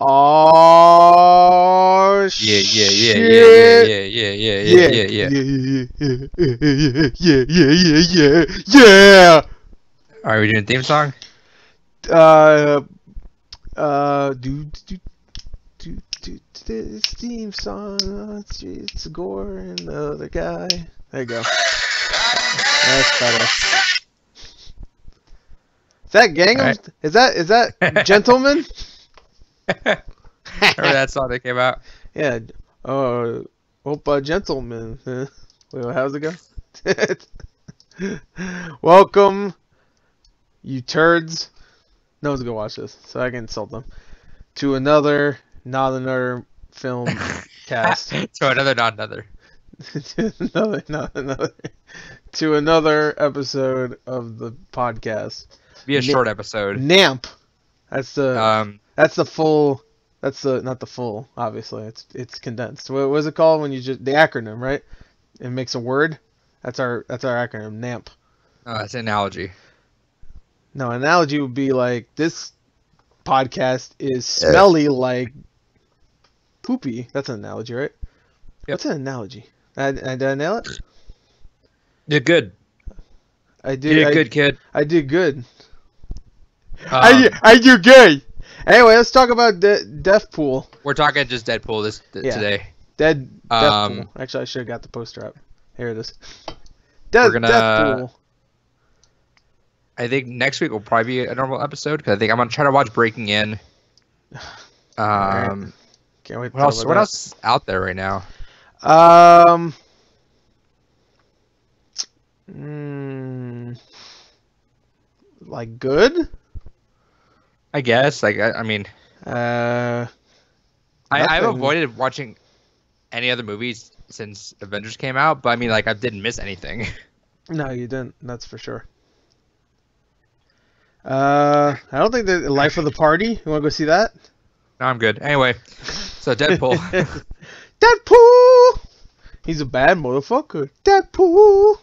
Oh Yeah, shit! Yeah. Are we doing theme song? Uh, this theme song. It's Gore and the other guy. There you go. That's better. Is that Gangnam? Right. Is that Gentleman? Remember that song that came out? Yeah. Oppa Gentleman. Wait, how's it go? Welcome, you turds. No one's gonna watch this, so I can insult them. To another, not another film cast. To another, not another. To another, not another. To another episode of the podcast. Be a short episode. NAMP. That's the full. That's the not the full. Obviously, it's condensed. What was it called when you just the acronym, right? It makes a word. That's our acronym, NAMP. It's an analogy. No, analogy would be like this podcast is smelly like poopy. That's an analogy, right? Yep. What's an analogy? Did I nail it? You're good. I did. You're a good kid. I did good. I do good. Anyway, let's talk about Deadpool. We're talking just Deadpool today. Deadpool. Actually, I should have got the poster up. Here it is. We're gonna. Deadpool. I think next week will probably be a normal episode because I think I'm gonna try to watch Breaking In. Can't wait. What else? What else is out there right now? Like good? I guess. Like I mean. I've avoided watching any other movies since Avengers came out, but I mean, like, I didn't miss anything. No, you didn't. That's for sure. I don't think the Life of the Party. You want to go see that? No, I'm good. Anyway, so Deadpool. Deadpool! He's a bad motherfucker. Deadpool!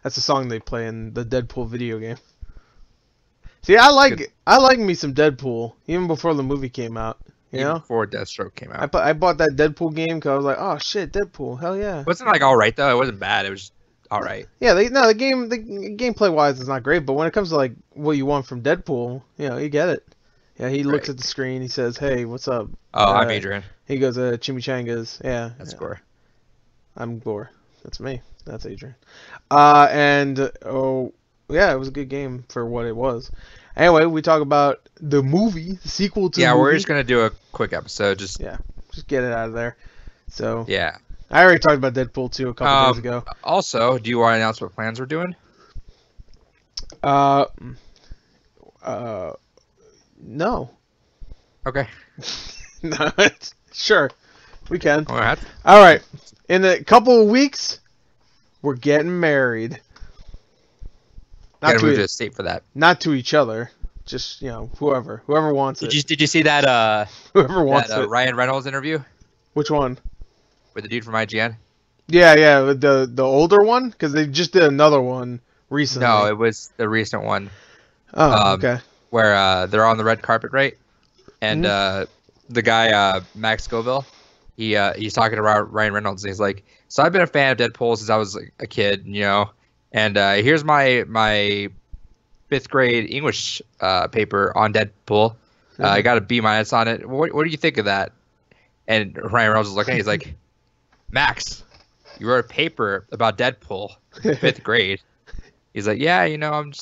That's the song they play in the Deadpool video game. See, I like me some Deadpool, even before the movie came out. You know? Before Deathstroke came out. I bought that Deadpool game because I was like, oh shit, Deadpool, hell yeah. Wasn't like all right though. It wasn't bad. It was all right. Yeah, the gameplay wise is not great, but when it comes to like what you want from Deadpool, you know, you get it. Yeah, he looks at the screen, he says, "Hey, what's up?" Oh, I'm Adrian. He goes, "Chimichangas." Yeah, that's Gore. I'm Gore. That's me. That's Adrian. And oh yeah, it was a good game for what it was. Anyway, we talk about the movie, the sequel to the movie. We're just going to do a quick episode. Just get it out of there. So yeah. I already talked about Deadpool 2 a couple days ago. Also, do you want to announce what plans we're doing? No. Okay. No, sure. We can. All right. All right. In a couple of weeks, we're getting married. Gotta move to a state for that. Not to each other, just whoever wants it. Did you see that? Whoever wants it. Ryan Reynolds interview. Which one? With the dude from IGN. Yeah, the older one, because they just did another one recently. No, it was the recent one. Oh, okay. Where they're on the red carpet, right? And the guy Max Scoville, he's talking to Ryan Reynolds, and he's like, "So I've been a fan of Deadpool since I was like, a kid, And here's my 5th grade English paper on Deadpool. I got a B- on it. What do you think of that?" And Ryan Reynolds is looking at it, he's like, "Max, you wrote a paper about Deadpool, 5th grade." He's like, "Yeah, I'm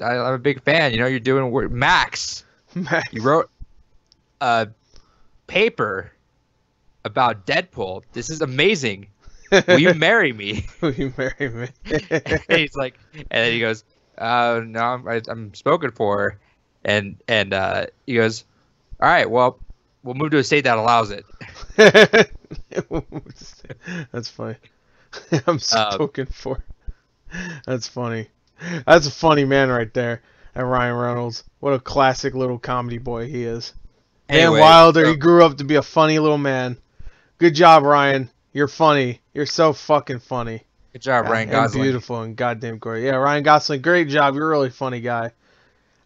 I'm a big fan. You're doing work." Max, you wrote a paper about Deadpool. This is amazing. Will you marry me? Will you marry me? And he's like, and then he goes, "No, I'm spoken for," and he goes, "All right, well, we'll move to a state that allows it." That's funny. I'm spoken for. That's funny. That's a funny man right there. And Ryan Reynolds, what a classic little comedy boy he is. Anyway, and Wilder, he grew up to be a funny little man. Good job, Ryan. You're funny. You're so fucking funny. Good job, Ryan Gosling. And beautiful and goddamn great. Yeah, Ryan Gosling, great job. You're a really funny guy.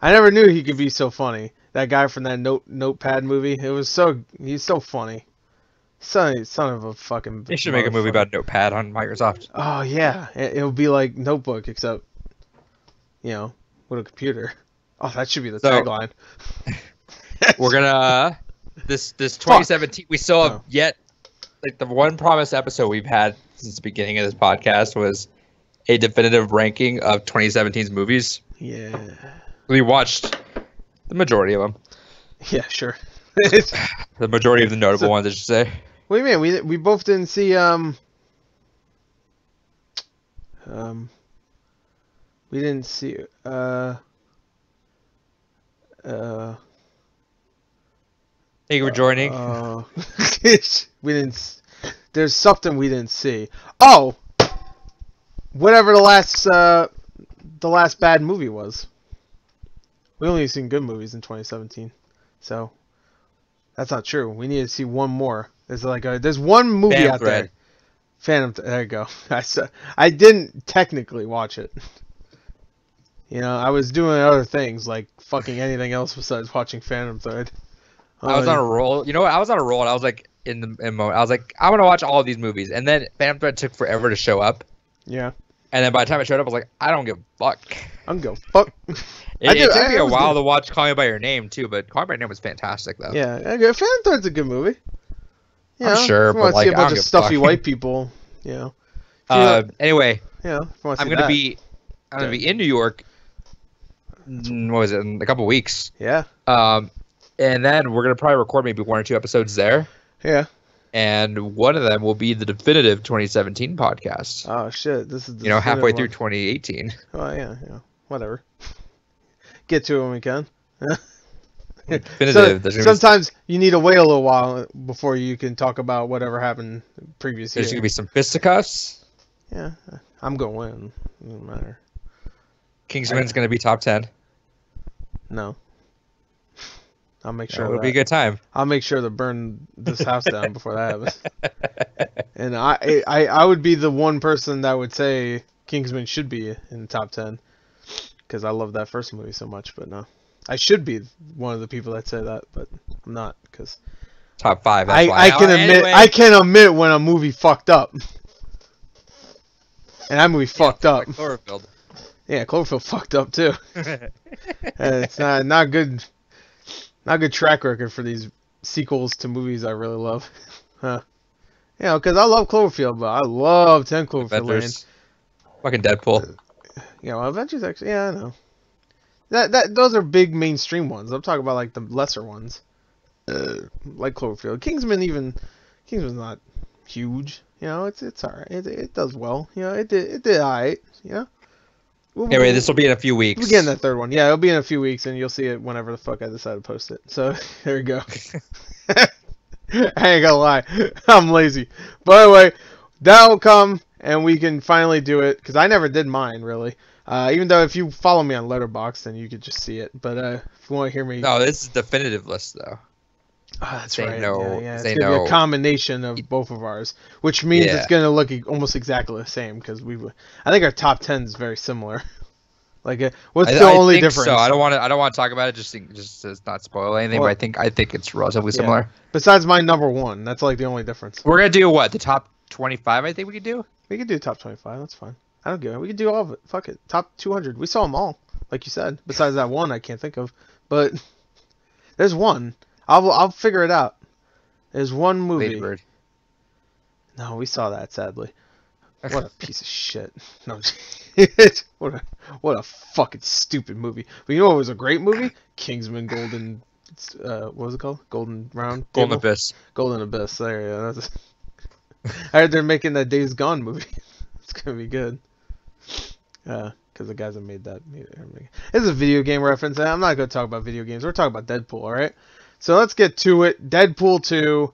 I never knew he could be so funny. That guy from that Notepad movie. He's so funny. Son of a fucking. They should make a movie about Notepad on Microsoft. Oh yeah, it'll be like Notebook except, with a computer. Oh, that should be the tagline. We're gonna this 2017. We still have yet, like, the one promised episode we've had since the beginning of this podcast was a definitive ranking of 2017's movies. Yeah. We watched the majority of them. Yeah, sure. The majority of the notable ones, I should say. What do you mean? We both didn't see we didn't see Thank you for joining. We didn't. There's something we didn't see. Oh, whatever the last bad movie was. We only seen good movies in 2017, so that's not true. We need to see one more. There's one movie Phantom out Thread. there. Phantom. There you go. I didn't technically watch it. I was doing other things like fucking anything else besides watching Phantom Thread. I was on a roll. You know what? I was on a roll, and I was like in moment. I was like, I'm gonna watch all of these movies, and then Phantom Thread took forever to show up. Yeah. And then by the time it showed up, I was like, I don't give a fuck. I'm go fuck. It took me a while to watch Call Me by Your Name too, but Call Me by Your Name was fantastic though. Yeah, Phantom Thread's a good movie. I'm sure, if you want but to see like, a bunch of stuffy white people, Anyway, I'm gonna be in New York. What was it? In a couple weeks. Yeah. And then we're gonna probably record maybe 1 or 2 episodes there. Yeah. And one of them will be the definitive 2017 podcast. Oh shit! This is halfway through 2018. Oh yeah, whatever. Get to it when we can. Sometimes you need to wait a little while before you can talk about whatever happened previous year. There's gonna be some fisticuffs. Yeah, I'm gonna win. It doesn't matter. Kingsman's gonna be top 10. No. I'll make sure it'll be a good time. I'll make sure to burn this house down before that happens. And I would be the one person that would say Kingsman should be in the top 10 because I love that first movie so much. But no, I should be one of the people that say that, but I'm not because top 5. That's why. I can admit when a movie fucked up, and that movie fucked up. Like Cloverfield. Yeah, Cloverfield fucked up too. And it's not good. Not a good track record for these sequels to movies I really love. Because I love Cloverfield, but I love 10 Cloverfield Lane. Fucking Deadpool. Avengers actually, yeah, I know. Those are big mainstream ones. I'm talking about like the lesser ones. Like Cloverfield. Kingsman's not huge. It's alright. It does well. It did alright. Anyway, this will be in a few weeks. We'll get in that third one. Yeah, it'll be in a few weeks, and you'll see it whenever the fuck I decide to post it. So, there we go. I ain't gonna lie. I'm lazy. But anyway, that'll come, and we can finally do it, because I never did mine, really. Even though if you follow me on Letterboxd, then you could just see it. But if you want to hear me... No, this is definitive list, though. Oh, that's right. Yeah. It's going to be a combination of both of ours, which means it's going to look almost exactly the same because I think our top 10 is very similar. Like, what's the only difference? So I don't want to talk about it just to not spoil anything. But I think it's relatively similar. Besides my number 1, that's like the only difference. We're gonna do what? The top 25? I think we could do. We could do top 25. That's fine. I don't care. We could do all of it. Fuck it. Top 200. We saw them all, like you said. Besides that one, I can't think of. But there's one. I'll figure it out. There's one movie. Lady Bird. No, we saw that, sadly. What a piece of shit. No, what a fucking stupid movie. But you know what was a great movie? Kingsman Golden. What was it called? Golden Round. Golden Abyss. Golden Abyss. There you go. I heard they're making that Days Gone movie. It's gonna be good. Because the guys that made that. It's a video game reference. I'm not gonna talk about video games. We're talking about Deadpool. All right. So let's get to it. Deadpool 2.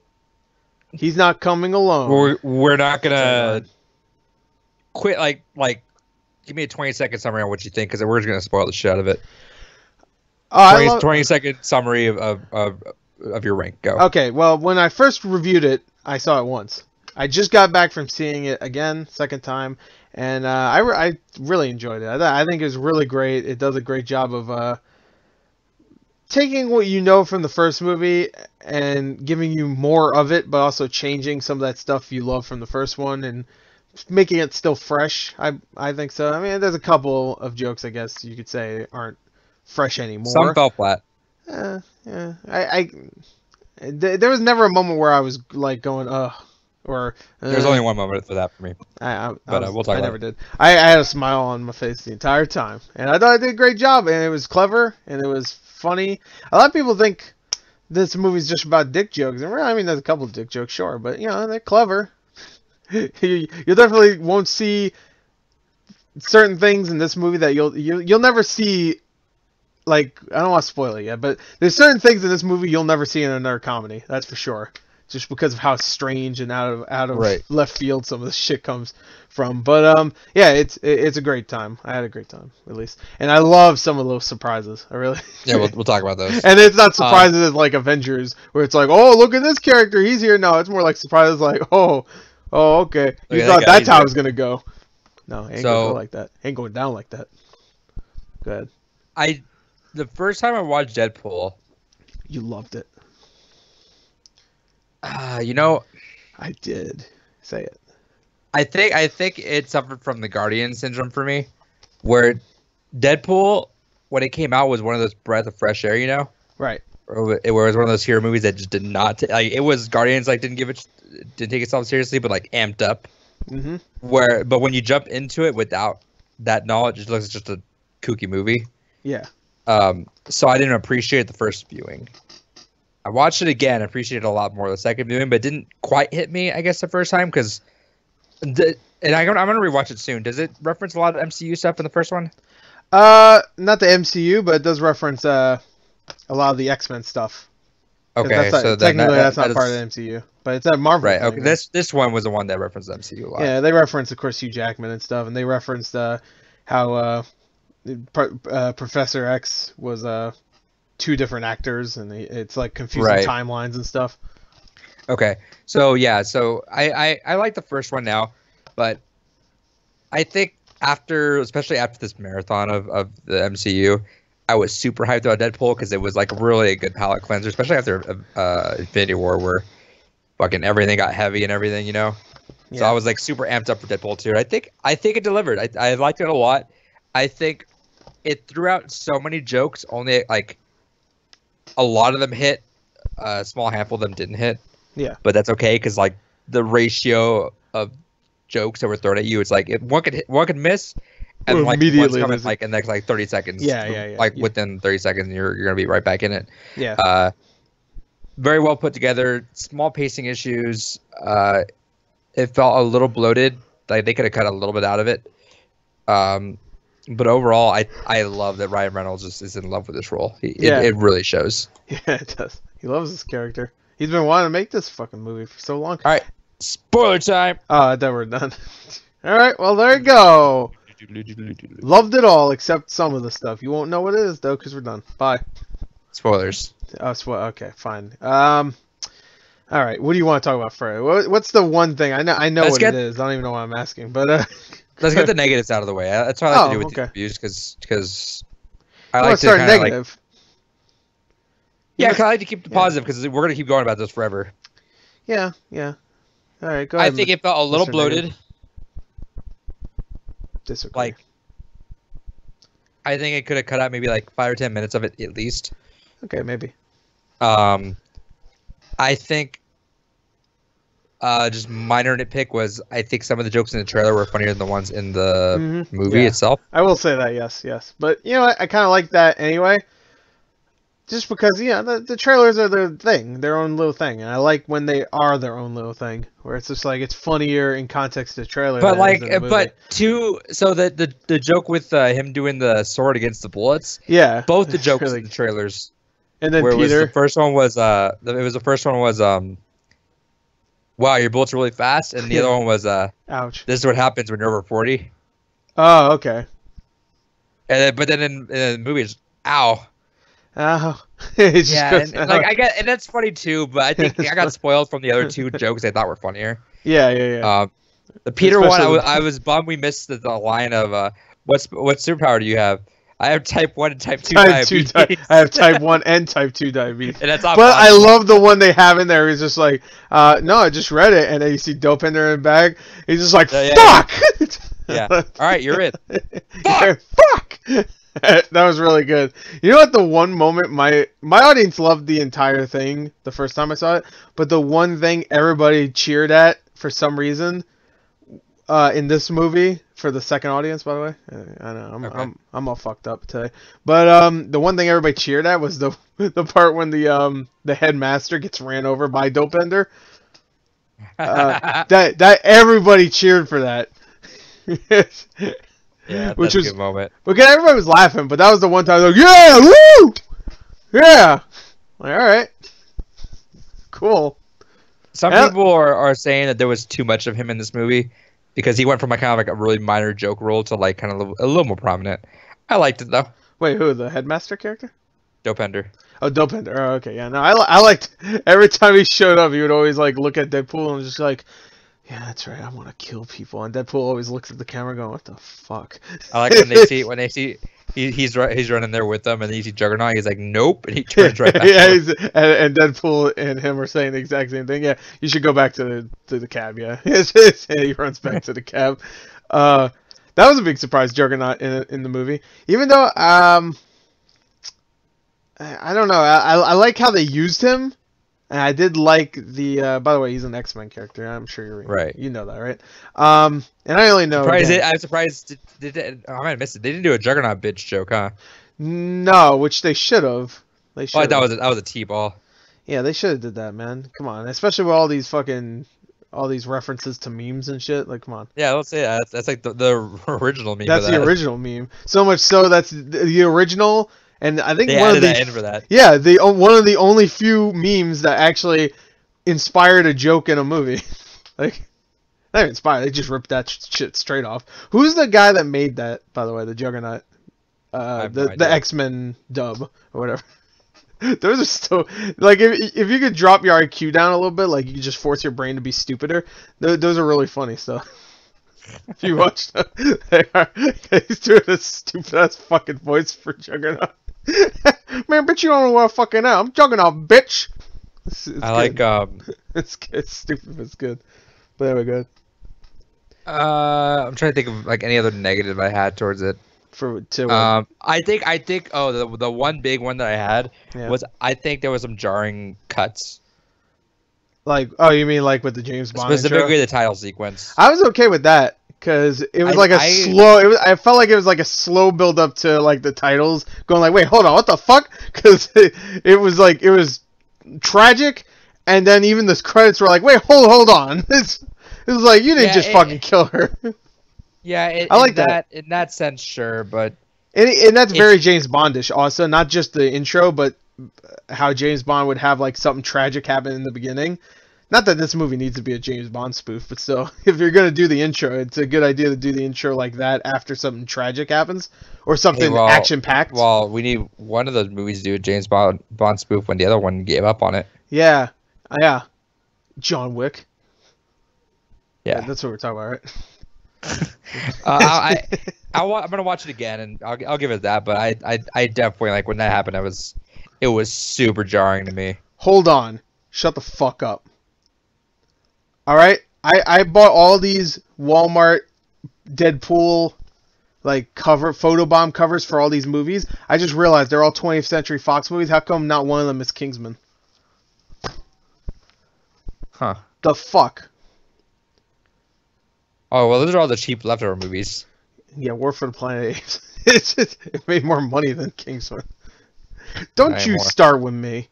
He's not coming alone. We're not gonna quit. Like, give me a 20-second summary on what you think, because we're just gonna spoil the shit out of it. 20-second summary of your rank. Go. Okay. Well, when I first reviewed it, I saw it once. I just got back from seeing it again, second time, and I really enjoyed it. I think it was really great. It does a great job of taking what you know from the first movie and giving you more of it, but also changing some of that stuff you love from the first one and making it still fresh. I think so. I mean, there's a couple of jokes I guess you could say aren't fresh anymore. Some fell flat. Yeah. There was never a moment where I was like going, ugh. Or there's only one moment for that for me. We'll talk about I never did. I had a smile on my face the entire time, and I thought I did a great job. And it was clever, and it was funny. A lot of people think this movie's just about dick jokes, and I mean, there's a couple of dick jokes, sure, but you know, they're clever. You definitely won't see certain things in this movie that you'll never see. Like, I don't want to spoil it yet, but there's certain things in this movie you'll never see in another comedy. That's for sure. Just because of how strange and out of right. left field some of this shit comes from. But yeah, it's a great time. I had a great time, at least, and I love some of those surprises. I really. Yeah, we'll talk about those. And it's not surprises like Avengers, where it's like, oh, look at this character, he's here. No, it's more like surprises like, oh, okay, you thought that's how it was gonna go. No, ain't gonna go like that. Ain't going down like that. Go ahead. The first time I watched Deadpool, you loved it. You know, I did. Say it. I think it suffered from the Guardian syndrome for me, where Deadpool, when it came out, was one of those breath of fresh air, you know? Right. Or it was one of those hero movies that just did not like. It was Guardians, like didn't take itself seriously, but like amped up. Mm-hmm. But when you jump into it without that knowledge, it looks just a kooky movie. Yeah. So I didn't appreciate the first viewing. I watched it again, appreciated it a lot more the second viewing, but it didn't quite hit me, I guess, the first time, because... I'm going to rewatch it soon. Does it reference a lot of MCU stuff in the first one? Not the MCU, but it does reference a lot of the X-Men stuff. Okay, so technically that's not part of the MCU, but it's a Marvel right, thing. Okay, this one was the one that referenced the MCU a lot. Yeah, they reference, of course, Hugh Jackman and stuff, and they referenced how Professor X was... two different actors, and it's like confusing timelines and stuff. Okay, so yeah, so I like the first one now, but I think especially after this marathon of the MCU, I was super hyped about Deadpool because it was like really a good palate cleanser, especially after Infinity War, where fucking everything got heavy and everything, you know. Yeah. So I was like super amped up for Deadpool 2. I think it delivered. I liked it a lot. I think it threw out so many jokes, only like a lot of them hit, a small handful of them didn't hit. Yeah. But that's okay, because like the ratio of jokes that were thrown at you, it's like one could miss, and like one's coming like in the next like 30 seconds. Yeah. Like within 30 seconds, you're gonna be right back in it. Yeah. Very well put together. Small pacing issues. It felt a little bloated. Like they could have cut a little bit out of it. But overall, I love that Ryan Reynolds is in love with this role. It really shows. Yeah, it does. He loves this character. He's been wanting to make this fucking movie for so long. All right, spoiler time. Oh, I thought we're done. All right, well, there you go. Loved it all except some of the stuff. You won't know what it is, though, because we're done. Bye. Spoilers. Okay, fine. All right, what do you want to talk about first? What's the one thing? I know what it is. I don't even know why I'm asking, but... Let's get the negatives out of the way. That's what I like to do with these reviews, because I like to start negative. Yeah, because I like to keep the positive, because we're gonna keep going about this forever. Yeah. All right, go ahead. I think it felt a little bloated. Disagree. Like, I think it could have cut out maybe like 5 or 10 minutes of it at least. Okay, maybe. I think just minor nitpick was I think some of the jokes in the trailer were funnier than the ones in the movie itself. I will say that, yes. But you know what? I kind of like that anyway. Just because, the trailers are their thing, their own little thing, and I like when they are their own little thing, where it's just like it's funnier in context of the trailer. But so the joke with him doing the sword against the bullets, both the jokes really... in the trailers, and then Peter. The first one was wow, your bullets are really fast, and the other one was ouch. This is what happens when you're over 40. Oh, okay. And then in the movie, it's ow. Oh, and that's funny too. But I think I got spoiled from the other two jokes I thought were funnier. Yeah. The Peter one, I was bummed we missed the line of what superpower do you have? I have type 1 and type 2 Type 2 diabetes. I have type 1 and type 2 diabetes. And that's not but I possible. love the one they have in there. He's just like, no, I just read it, and then you see Dopender in the bag. He's just like, fuck! Yeah. All right, you're in. Fuck! That was really good. You know what? The one moment my audience loved the entire thing the first time I saw it, but the one thing everybody cheered at for some reason in this movie, for the second audience, by the way, I know I'm all fucked up today, but the one thing everybody cheered at was the part when the headmaster gets ran over by Dopender. That everybody cheered for that. Yeah, which was a good moment. Because everybody was laughing, but that was the one time I was like, yeah, woo, yeah, like, all right, cool. Some people are saying that there was too much of him in this movie because he went from kind of like a really minor joke role to like kind of a little more prominent. I liked it though. Wait, who, the headmaster character? Dopender. Oh, Dopender. Oh, okay, yeah. No, I liked every time he showed up, he would always like look at Deadpool and just like, yeah, that's right, I want to kill people. And Deadpool always looks at the camera going, what the fuck? I like when they see he's running there with them and he see Juggernaut, he's like, nope, and he turns right back. Yeah, and Deadpool and him are saying the exact same thing. Yeah, you should go back to the cab. Yeah, he runs back to the cab. That was a big surprise, Juggernaut in the movie. Even though I don't know, I like how they used him. And I did like the. By the way, he's an X-Men character. I'm sure you're right. You know that, right? And I only know. I'm surprised. I might have missed it. They didn't do a Juggernaut bitch joke, huh? No, which they should have. They should. Oh, that was a T-ball. Yeah, they should have did that, man. Come on, especially with all these references to memes and shit. Like, come on. Yeah, let's say that's like the original meme. That's the original meme. So much so that's the original. And I think they one of the end for that. Yeah, one of the only few memes that actually inspired a joke in a movie. Like, not even inspired, they just ripped that shit straight off. Who's the guy that made that, by the way, the Juggernaut, the X-Men dub or whatever? Those are still like if you could drop your IQ down a little bit, like you could just force your brain to be stupider. Those are really funny stuff. If you watch them, he's doing a stupid ass fucking voice for Juggernaut. Man, bitch, you don't know what I fucking am. I'm Juggernaut, bitch. It's I good. like It's stupid, but it's good. But there we go. I'm trying to think of like any other negative I had towards it. I think the one big one that I had was I think there was some jarring cuts. Like, oh, you mean like with the James Bond specifically intro? The title sequence. I was okay with that because it was I felt like it was like a slow build up to like the titles, going like, wait, hold on, what the fuck? Because it was tragic, and then even the credits were like, wait, hold on, it was like you didn't just fucking kill her. Yeah, I like that in that sense, sure, but and that's very James Bondish also, not just the intro, but how James Bond would have like something tragic happen in the beginning. Not that this movie needs to be a James Bond spoof, but still, if you're gonna do the intro, it's a good idea to do the intro like that after something tragic happens or something action packed. Well, we need one of those movies to do a James Bond spoof when the other one gave up on it. Yeah, John Wick. Yeah, that's what we're talking about, right? I'm gonna watch it again, and I'll give it that. But I definitely like when that happened. It was super jarring to me. Hold on, shut the fuck up. All right, I bought all these Walmart Deadpool like photobomb covers for all these movies. I just realized they're all 20th Century Fox movies. How come not one of them is Kingsman? Huh? The fuck. Oh, well, those are all the cheap leftover movies. Yeah, War for the Planet of the Apes. It made more money than Kingsman. Don't you start with me.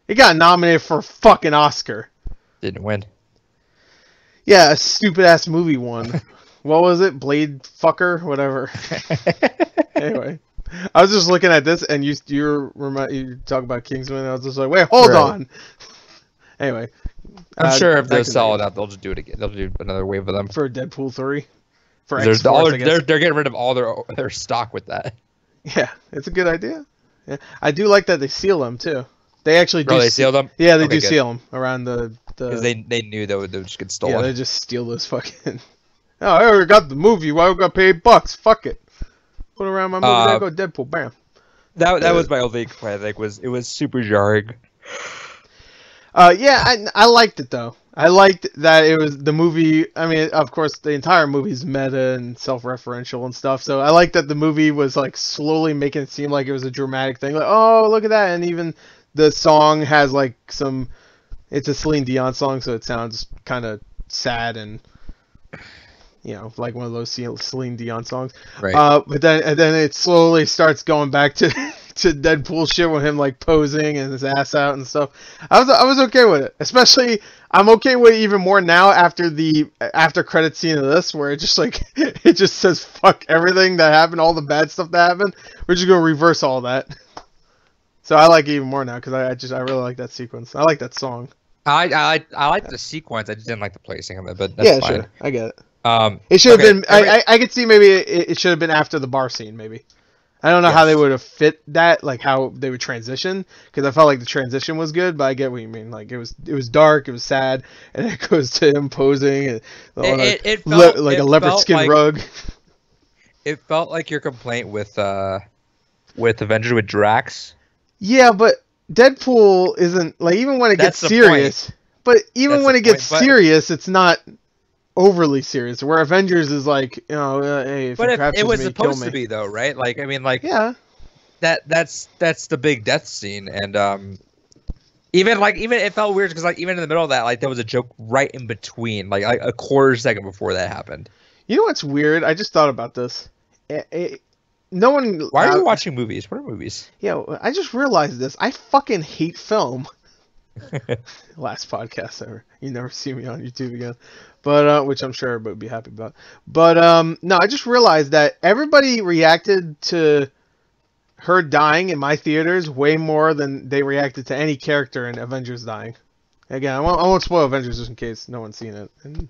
It got nominated for a fucking Oscar. Didn't win. Yeah, a stupid-ass movie won. What was it? Blade fucker? Whatever. Anyway. I was just looking at this, and you talk about Kingsman, and I was just like, wait, hold on. Anyway. I'm sure if they're solid enough, they'll just do it again. They'll do another wave of them for Deadpool 3. For they're getting rid of all their stock with that. Yeah, it's a good idea. Yeah, I do like that they seal them too. They actually do. They seal them. Yeah, they do seal them around the. Because they knew they would just get stolen. Yeah, they just steal those fucking. Oh, I already got the movie. Why we got to pay $8? Fuck it. Put around my movie, there go Deadpool, bam. That was my only complaint. I think it was super jarring. Yeah, I liked it though. I liked that it was the movie. I mean, of course, the entire movie's meta and self-referential and stuff. So I like that the movie was like slowly making it seem like it was a dramatic thing. Like, oh, look at that, and even the song has like some. It's a Celine Dion song, so it sounds kind of sad and, you know, like one of those Celine Dion songs. Right. But then it slowly starts going back to to Deadpool shit with him like posing and his ass out and stuff. I was okay with it. Especially I'm okay with it even more now after the after credit scene of this, where it just like it just says fuck everything that happened, all the bad stuff that happened. We're just gonna reverse all that. So I like it even more now because I really like that sequence. I like that song. I like the sequence. I just didn't like the placing of it, but that's fine. Sure, I get it. It should have been. I could see maybe it should have been after the bar scene. Maybe I don't know how they would have fit that, like how they would transition, because I felt like the transition was good. But I get what you mean. Like it was dark, it was sad, and it goes to him posing and it felt like a leopard skin rug. It felt like your complaint with Avengers with Drax. Yeah, but Deadpool isn't like, even when it gets serious. But even when it gets serious, it's not overly serious. Where Avengers is like, you know, hey, if but it was supposed to be though, right? Like, I mean, like, yeah, that's the big death scene, and even it felt weird because like even in the middle of that, like there was a joke right in between, like a quarter second before that happened. You know what's weird? I just thought about this. No one. Why are you watching movies? What are movies? Yeah, I just realized this. I fucking hate film. Last podcast ever. You never see me on YouTube again, but which I'm sure everybody would be happy about. But no, I just realized that everybody reacted to her dying in my theaters way more than they reacted to any character in Avengers dying. Again, I won't spoil Avengers just in case no one's seen it, and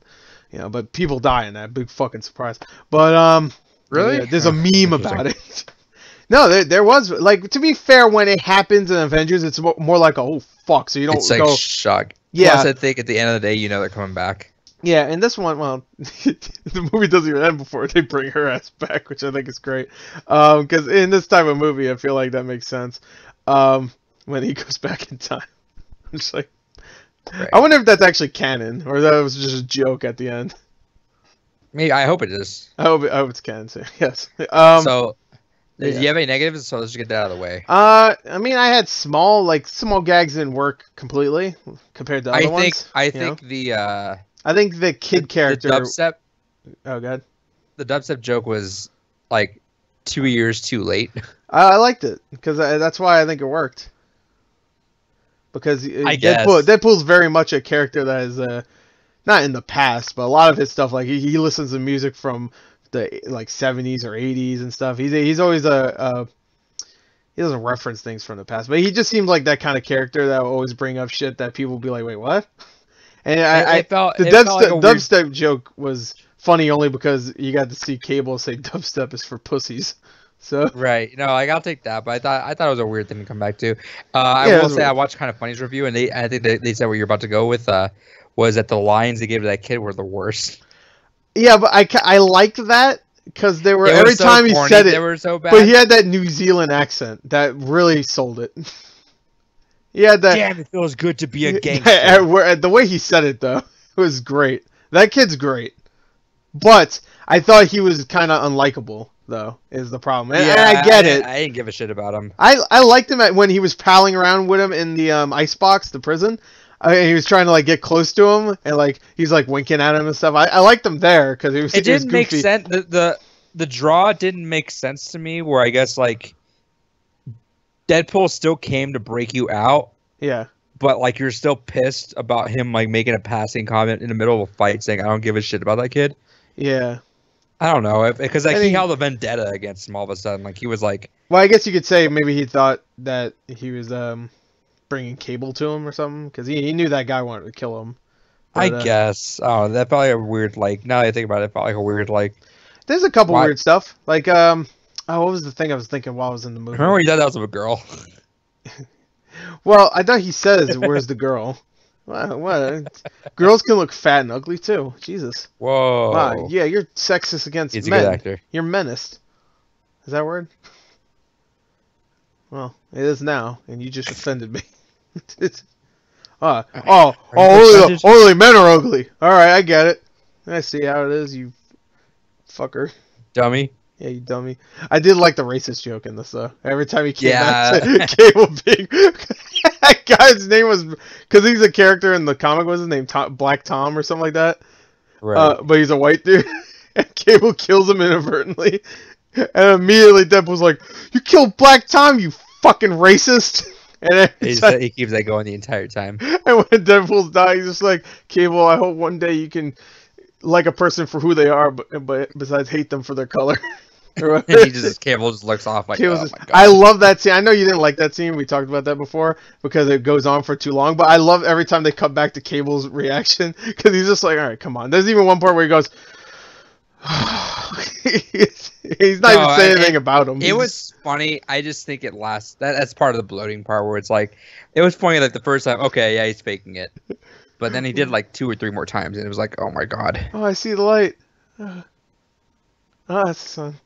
you know, but people die in that, big fucking surprise. But really, yeah, there's a meme about it. No, there was, like, to be fair, when it happens in Avengers, it's more like, oh, fuck, so you don't go... It's like shock. Yeah. Plus, I think at the end of the day, you know they're coming back. Yeah, and this one, well, the movie doesn't even end before they bring her ass back, which I think is great. Because in this type of movie, I feel like that makes sense. When he goes back in time. I'm just like... Right. I wonder if that's actually canon, or that was just a joke at the end. Me, I hope it is. I hope it's canon, too. Yes. So... Do you have any negatives? So let's just get that out of the way. I mean, I had small gags didn't work completely compared to other ones. I think the kid character. The dubstep. Oh god. The dubstep joke was like 2 years too late. I liked it because that's why I think it worked. Because Deadpool's very much a character that is not in the past, but a lot of his stuff, like he listens to music from the like 70s or 80s and stuff. He's always he doesn't reference things from the past, but he just seems like that kind of character that will always bring up shit that people will be like, wait, what? And the dubstep joke was funny only because you got to see Cable say dubstep is for pussies. So right, no, like I'll take that, but I thought it was a weird thing to come back to. I will say I watched Kind of Funny's review, and I think they said what you're about to go with was that the lines they gave to that kid were the worst. Yeah, but I liked that because they were every so time he corny, said it, they were so bad. But he had that New Zealand accent that really sold it. He had that. Damn, it feels good to be a gangster. The way he said it though, it was great. That kid's great, but I thought he was kind of unlikable though. Is the problem? And I get it. I didn't give a shit about him. I liked him when he was palling around with him in the icebox, the prison. He was trying to like get close to him, and like he's like winking at him and stuff. I liked him there because it was. It didn't make sense. The draw didn't make sense to me. Where I guess like Deadpool still came to break you out. Yeah. But like you're still pissed about him like making a passing comment in the middle of a fight saying I don't give a shit about that kid. Yeah. I don't know because like he held a vendetta against him all of a sudden. Like he was like. Well, I guess you could say maybe he thought that he was bringing Cable to him or something because he knew that guy wanted to kill him. But, I guess. Oh, that felt like a weird like. Now that I think about it, it felt like a weird like. There's a couple weird stuff like what was the thing I was thinking while I was in the movie? Remember when you thought that was a girl? Well, I thought he says, "Where's the girl?" What? Girls can look fat and ugly too. Jesus. Whoa. Wow. Yeah, you're sexist against men. He's a good actor. You're menaced. Is that a word? Well, it is now, and you just offended me. Only men are ugly. All right, I get it. I see how it is, you fucker. Dummy. Yeah, you dummy. I did like the racist joke in this, though. Every time he came back to Cable being... that guy's name was... Because he's a character in the comic, what's his name? Black Tom or something like that? Right. But he's a white dude. And Cable kills him inadvertently. And immediately Deadpool's like, you killed Black Tom, you fucking racist! And he keeps that going the entire time. And when Deadpool's dying, he's just like, Cable, I hope one day you can like a person for who they are, but besides hate them for their color. And Cable just looks off like, oh my God. I love that scene. I know you didn't like that scene. We talked about that before because it goes on for too long. But I love every time they cut back to Cable's reaction because he's just like, all right, come on. There's even one part where he goes, he's not even saying anything about him. It was funny. I just think it lasts. That's part of the bloating part where it's like, it was funny like the first time. Okay, yeah, he's faking it, but then he did like 2 or 3 more times, and it was like, oh my God. Oh, I see the light. That's the sun.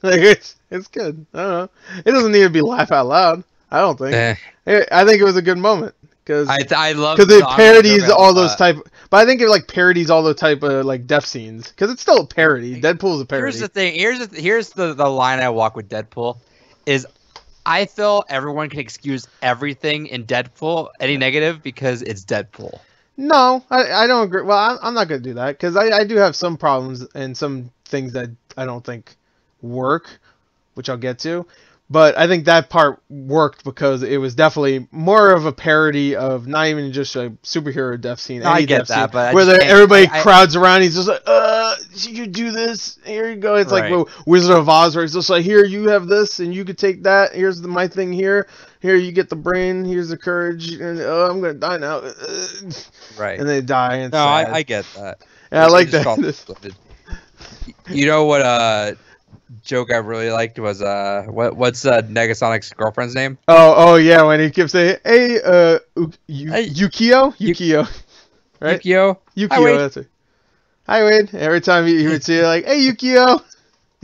Like it's good. I don't know. It doesn't need to be laugh out loud. I don't think. I think it was a good moment because I love because it parodies all those type. But I think it like parodies all the type of like death scenes because it's still a parody. Deadpool's a parody. Here's the thing. Here's the line I walk with Deadpool is I feel everyone can excuse everything in Deadpool, any negative, because it's Deadpool. No, I don't agree. Well, I'm not gonna do that because I do have some problems and some things that I don't think work, which I'll get to, but I think that part worked because it was definitely more of a parody of not even just a superhero death scene. No, I get that, but where everybody crowds around, he's just like, you do this, here you go. It's like Wizard of Oz, where he's just like, here, you have this, and you could take that. Here's my thing here. Here, you get the brain. Here's the courage, and I'm gonna die now. Right. And they die. And no, I get that. And I like that. You know what? Joke I really liked was what's Negasonic's girlfriend's name? Oh yeah, when he keeps saying, "Hey, Yukio, right? Yukio, that's it. Hi Wade. Every time he would see her, like, "Hey Yukio,"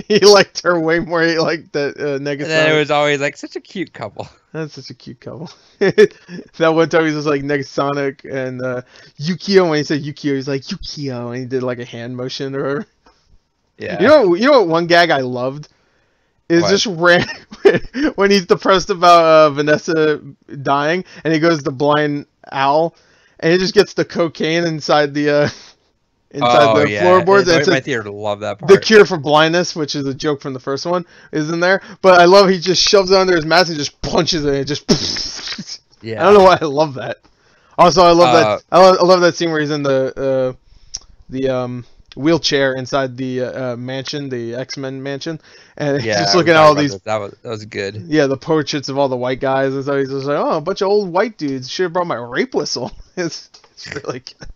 he liked her way more. He liked that Negasonic. And then it was always like such a cute couple. That's such a cute couple. That one time he was just like Negasonic and Yukio. When he said Yukio, he's like Yukio, and he did like a hand motion or whatever. Yeah. You know what one gag I loved is just when he's depressed about Vanessa dying and he goes to Blind Owl and he just gets the cocaine inside the floorboards. And my theater love that part. The cure for blindness, which is a joke from the first one, is in there. But I love he just shoves it under his mask and just punches it and it just yeah. I don't know why I love that. Also, I love that. I love that scene where he's in the wheelchair inside the mansion, the X-Men mansion, and he's just looking at all these. That was good. Yeah, the portraits of all the white guys, and so he's just like, oh, a bunch of old white dudes. Should have brought my rape whistle. It's really good.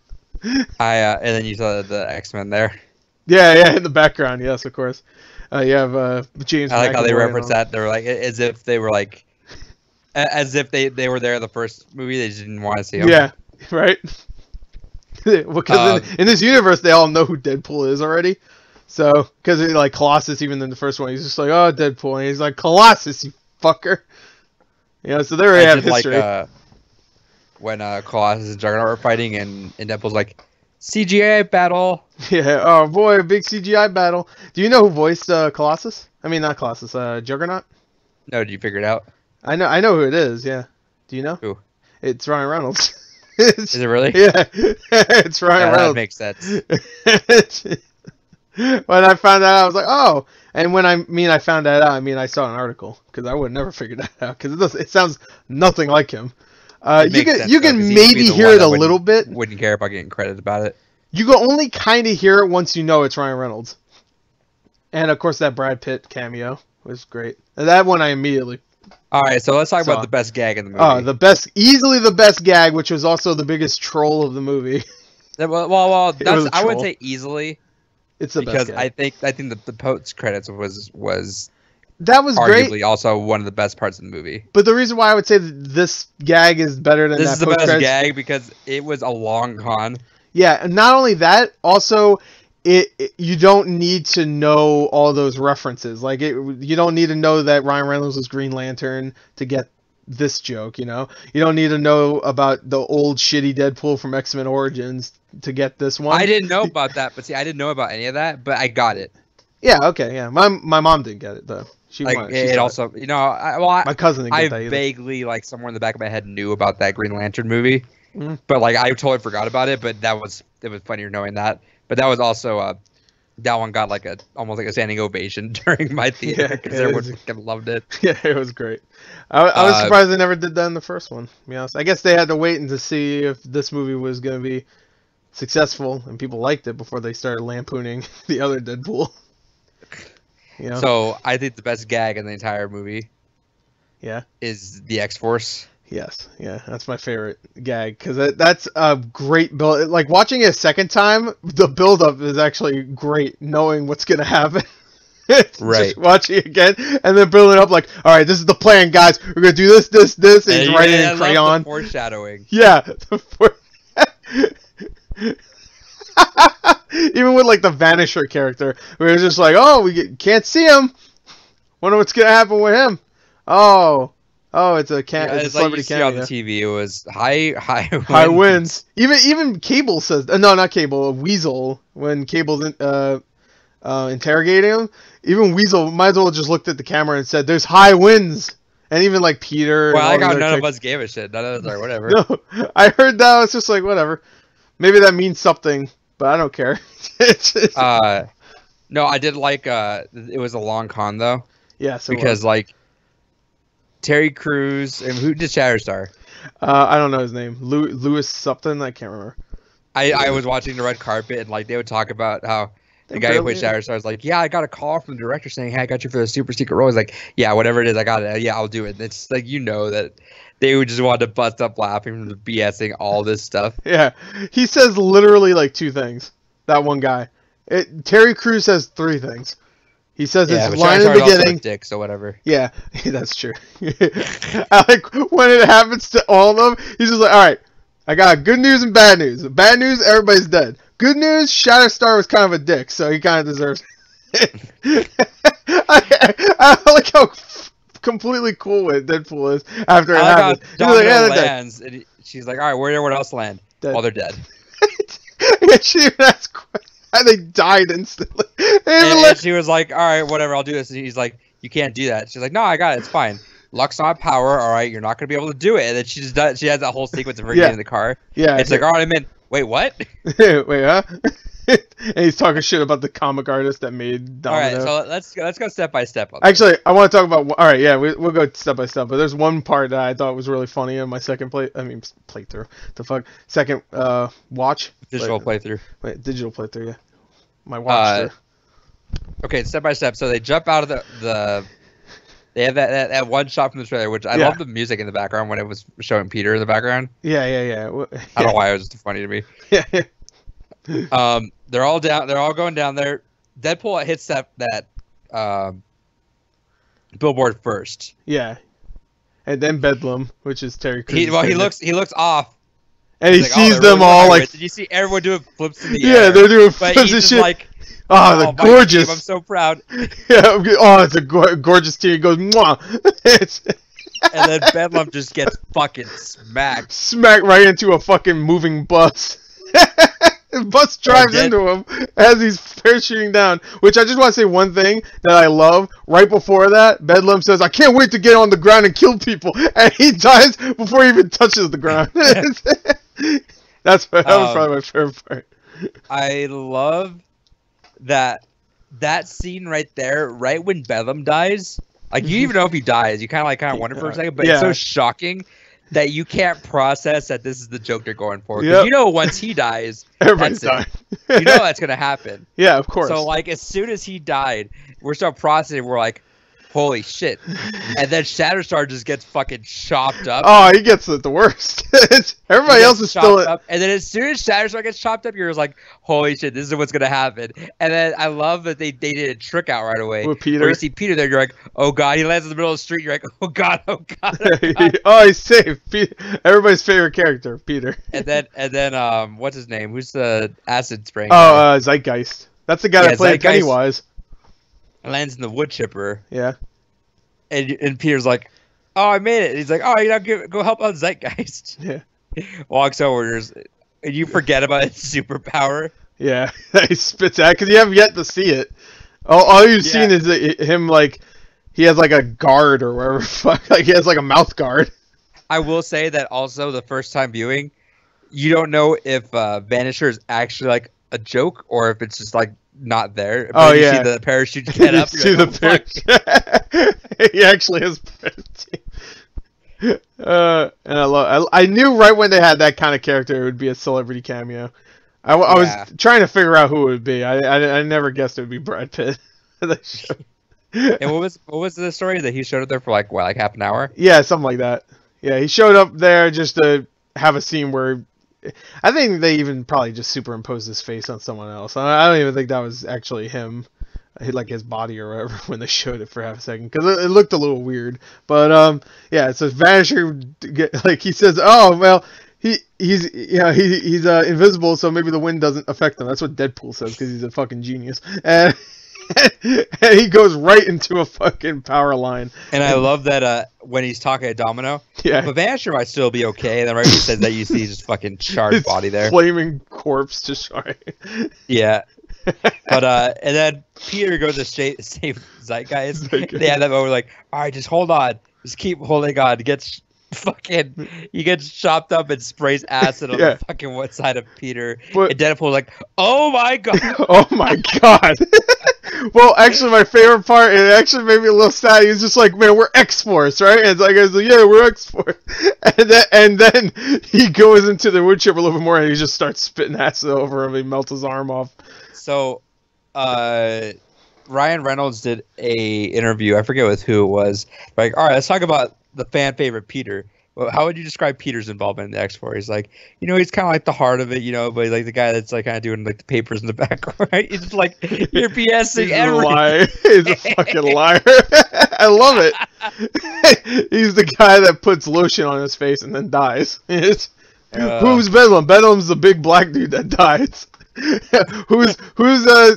And then you saw the X-Men there. Yeah, in the background, yes, of course. You have James. I like how they reference that. They were like, as if they were like, as if they were there in the first movie. They just didn't want to see them. Yeah, right. Because in this universe, they all know who Deadpool is already. So, because like Colossus, even in the first one, he's just like, oh, Deadpool, and he's like, Colossus, you fucker. You know, so they already have history. Like, when Colossus and Juggernaut were fighting, and Deadpool's like, CGI battle. Yeah, oh boy, a big CGI battle. Do you know who voiced Colossus? I mean, not Colossus, Juggernaut? No, did you figure it out? I know who it is, yeah. Do you know? Who? It's Ryan Reynolds. Is it really? Yeah, it's Ryan Reynolds. That makes sense. When I found that out, I was like, oh. And when I found that out, I mean I saw an article because I would never figure that out because it sounds nothing like him. You can maybe hear it a little bit. Wouldn't care about getting credit about it. You can only kind of hear it once you know it's Ryan Reynolds. And of course that Brad Pitt cameo was great. And that one I immediately. All right, so let's talk about the best gag in the movie. Easily the best gag, which was also the biggest troll of the movie. Well, I wouldn't say easily. It's the best gag. Because I think that the post credits was that was arguably great. Also one of the best parts of the movie. But the reason why I would say that this gag is better than this is the best gag because it was a long con. Yeah, and not only that, also you don't need to know all those references. Like you don't need to know that Ryan Reynolds was Green Lantern to get this joke, you know? You don't need to know about the old shitty Deadpool from X-Men Origins to get this one. I didn't know about that, but see, I didn't know about any of that, but I got it. Yeah, okay, yeah. My mom didn't get it though. She like it also, you know, my cousin didn't get that either. Vaguely, like somewhere in the back of my head, knew about that Green Lantern movie, Mm-hmm. but like I totally forgot about it. But it was funnier knowing that. But that was also that one got like almost like a standing ovation during my theater because everyone fucking loved it. Yeah, it was great. I was surprised they never did that in the first one, to be honest. I guess they had to wait and to see if this movie was going to be successful and people liked it before they started lampooning the other Deadpool. You know? So I think the best gag in the entire movie, yeah, is the X-Force. Yes, yeah, that's my favorite gag because that's a great build. Like watching it a second time, the build-up is actually great, knowing what's gonna happen. Right. Just watching it again and then building up like, all right, this is the plan, guys. We're gonna do this, and he's writing in crayon. The foreshadowing. Yeah. Even with like the Vanisher character, where it's just like, oh, can't see him. Wonder what's gonna happen with him. Oh, it's a it's a celebrity cameo. On the TV, it was high winds. Even Cable says, no, not Cable, Weasel, when Cable's interrogating him. Even Weasel might as well just looked at the camera and said, "There's high winds." And even like Peter. Well, I like how none of us gave a shit. None of us are whatever. No, I heard that. It's just like whatever. Maybe that means something, but I don't care. No, I did like. It was a long con though. Yes, because like Terry Crews and who did Shatterstar? I don't know his name. Louis something. I can't remember. I was watching the red carpet and like they would talk about how. The guy who played Shatterstar was like, yeah, I got a call from the director saying, hey, I got you for the super secret role. He's like, yeah, whatever it is, I got it. Yeah, I'll do it. And it's like, you know that they would just want to bust up laughing from the BSing all this stuff. Yeah. He says literally like two things. That one guy. Terry Crews says three things. He says his line in the beginning. Dick, so whatever. Yeah, that's true. I like when it happens to all of them, he's just like, all right, I got good news and bad news. Bad news, everybody's dead. Good news, Shatterstar was kind of a dick, so he kind of deserves it. I like how completely cool it Deadpool is after it happens. Lands, and she's like, all right, where did everyone else land? Dead. Oh, they're dead. And she even asked how they died instantly. And she was like, all right, whatever, I'll do this. And he's like, you can't do that. She's like, no, I got it, it's fine. Luck's not power, all right, you're not going to be able to do it. And then she has that whole sequence of her getting in the car. Yeah. It's like, all right, I'm in. Wait, what? Wait, huh? And he's talking shit about the comic artist that made Domino. All right, so let's go step by step. Actually, I want to talk about. All right, yeah, we'll go step by step. But there's one part that I thought was really funny in my second playthrough. The fuck, second watch. Digital playthrough. Wait, digital playthrough. Yeah, my watch. Okay, step by step. So they jump out of the. They have that one shot from the trailer, which I love the music in the background when it was showing Peter in the background. Yeah. I don't know why it was just funny to me. Yeah. They're all down. They're all going down there. Deadpool hits that billboard first. Yeah, and then Bedlam, which is Terry Crews. He looks off, and he sees them all like. Did you see everyone doing flips in the air? Yeah, they're doing flips and shit. Like, oh, they're gorgeous. Team, I'm so proud. Yeah. Oh, it's a gorgeous team. He goes, mwah. And then Bedlam just gets fucking smacked right into a fucking moving bus. The bus drives into him as he's parachuting down. Which I just want to say one thing that I love. Right before that, Bedlam says, "I can't wait to get on the ground and kill people," and he dies before he even touches the ground. That was probably my favorite part. I love that scene right there, right when Bedlam dies. Like, you even know if he dies, you kind of wonder for a second, but it's so shocking that you can't process that this is the joke they're going for. Because you know once he dies, everybody's dying. You know that's going to happen. Yeah, of course. So, like, as soon as he died, we're still processing, we're like, holy shit. And then Shatterstar just gets fucking chopped up. Oh, he gets it the worst. Everybody else is still... And then as soon as Shatterstar gets chopped up, you're just like, holy shit, this is what's going to happen. And then I love that they did a trick out right away. With Peter. Where you see Peter there, you're like, oh god, he lands in the middle of the street, you're like, oh god, oh god. Oh, god. Oh, he's safe. Everybody's favorite character, Peter. And then what's his name? Who's the acid spraying? Oh, Zeitgeist. That's the guy that played Pennywise. Lands in the wood chipper. Yeah. And Peter's like, "Oh, I made it." And he's like, "Oh, you know, go help out Zeitgeist." Yeah. Walks over, and you forget about his superpower. Yeah, he spits out because you have yet to see it. All you've seen is him like he has like a guard or whatever. Fuck, like he has like a mouth guard. I will say that also the first time viewing, you don't know if Vanisher is actually like a joke or if it's just like not there. But you see the parachute get up. See the parachute. He actually has parachute. And I knew right when they had that kind of character it would be a celebrity cameo. I was trying to figure out who it would be. I never guessed it would be Brad Pitt. And what was the story that he showed up there for like half an hour? Yeah, something like that. Yeah, he showed up there just to have a scene where I think they even probably just superimposed his face on someone else. I don't even think that was actually him, like his body or whatever, when they showed it for half a second because it looked a little weird. But yeah, so Vanisher, like he says, oh well. He's invisible, so maybe the wind doesn't affect him. That's what Deadpool says because he's a fucking genius. And he goes right into a fucking power line. And I love that when he's talking to Domino. Yeah. But Vanisher might still be okay. And then right when he says that, you see just fucking charred body there. Flaming corpse just sorry. Yeah. But and then Peter goes to save Zeitgeist. They have that moment like, all right, just hold on. Just keep holding on. He gets chopped up and sprays acid on the fucking one side of Peter. And Deadpool's like, oh my god. Oh my god. Well, actually, my favorite part, it actually made me a little sad. He's just like, man, we're X-Force, right? And I was like, yeah, we're X-Force. And then he goes into the wood chip a little bit more and he just starts spitting acid over him. He melts his arm off. So, Ryan Reynolds did a interview. I forget with who it was. Like, all right, let's talk about the fan favorite Peter. Well, how would you describe Peter's involvement in the X4? He's like, he's kind of like the heart of it, but he's like the guy that's like kind of doing like the papers in the background, right? He's just like, you're BSing everything. He's a fucking liar. I love it. He's the guy that puts lotion on his face and then dies. Who's Bedlam? Bedlam's the big black dude that dies. Who's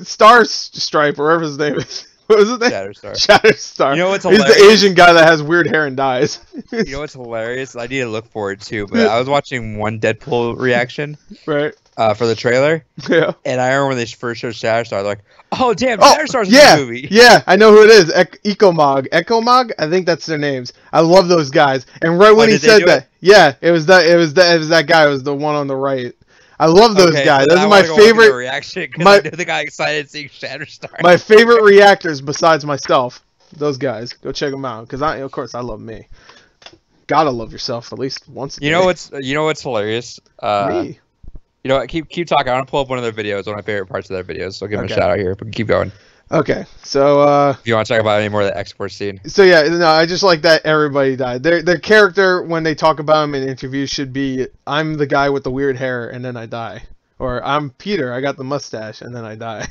Star Stripe or whatever his name is? What was his name? Shatterstar. You know what's hilarious? He's the Asian guy that has weird hair and dies. You know what's hilarious? I need to look for it too, but I was watching one Deadpool reaction right for the trailer. Yeah. And I remember when they first showed Shatterstar, they're like, oh damn, Shatterstar's in the movie. Yeah, I know who it is. Ecomog. I think that's their names. I love those guys. And right when he said that, it was that guy. It was the one on the right. I love those guys. Those are my favorite reaction because I knew the guy excited seeing Shatterstar. My favorite reactors besides myself. Those guys. Go check them out because of course I love me. Gotta love yourself at least once a day. You know what's hilarious? Me. You know what? Keep talking. I want to pull up one of their videos, one of my favorite parts of their videos. So I'll give them a shout out here. But keep going. Okay, so if you want to talk about any more of the X-Force scene. So yeah, no, I just like that everybody died. Their character when they talk about him in interviews should be, I'm the guy with the weird hair and then I die, or I'm Peter, I got the mustache and then I die.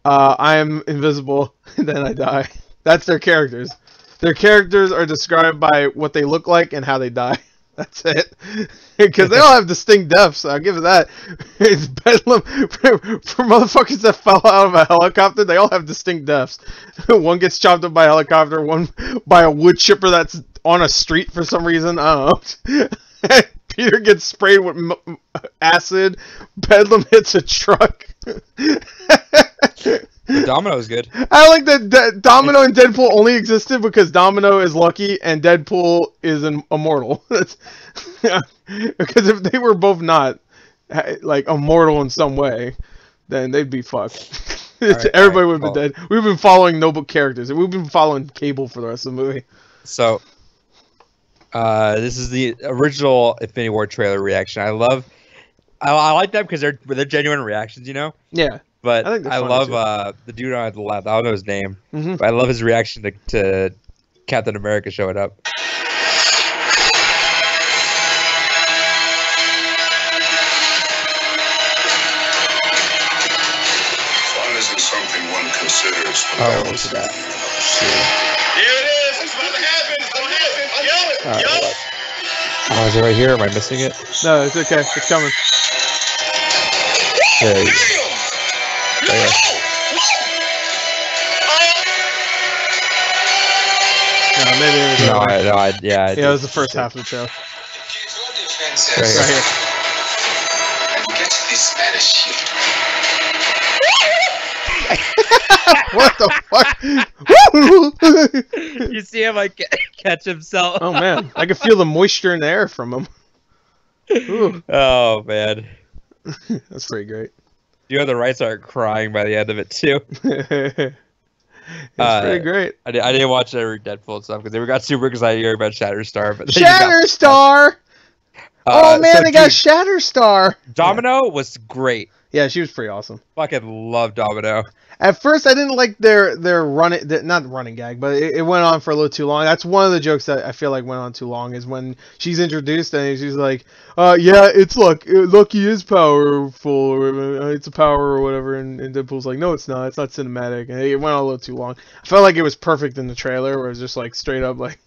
I am invisible and then I die. That's their characters. Their characters are described by what they look like and how they die. That's it. Because they all have distinct deaths, so I'll give it that. It's Bedlam. For motherfuckers that fell out of a helicopter, they all have distinct deaths. One gets chopped up by a helicopter, one by a wood chipper that's on a street for some reason. I don't know. Peter gets sprayed with acid. Bedlam hits a truck. Domino is good. I like that Domino and Deadpool only existed because Domino is lucky and Deadpool is immortal. Because if they were both not like immortal in some way, then they'd be fucked. Everybody would have been dead. We've been following noble characters. We've been following Cable for the rest of the movie. So, this is the original Infinity War trailer reaction. I like them because they're genuine reactions, Yeah. But I love the dude on the left. I don't know his name. Mm-hmm. But I love his reaction to Captain America showing up. Fun isn't something one considers. What's that? Here it is. It's about to happen. It's going to happen. Yell it. Oh, is it right here? Am I missing it? No, it's okay. It's coming. There you go. yeah. No, maybe it was No, over. yeah. Yeah, it was the first half of the trailer. Right here. Right here. Get this Spanish shit. What the fuck? You see him like catch himself. Oh man, I can feel the moisture in the air from him. Ooh. Oh man. That's pretty great. You know the rights are crying by the end of it too. It's pretty great. I didn't watch every Deadpool stuff because they got super excited hearing about Shatterstar. But Shatterstar! Oh man, so, they got dude, Shatterstar! Domino was great. Yeah, she was pretty awesome. Fucking love Domino. At first, I didn't like their not running gag, but it went on for a little too long. That's one of the jokes that I feel like went on too long, is when she's introduced and she's like, yeah, it's Lucky is powerful, or it's a power or whatever, and Deadpool's like, no, it's not cinematic, and it went on a little too long. I felt like it was perfect in the trailer, where it was just like straight up like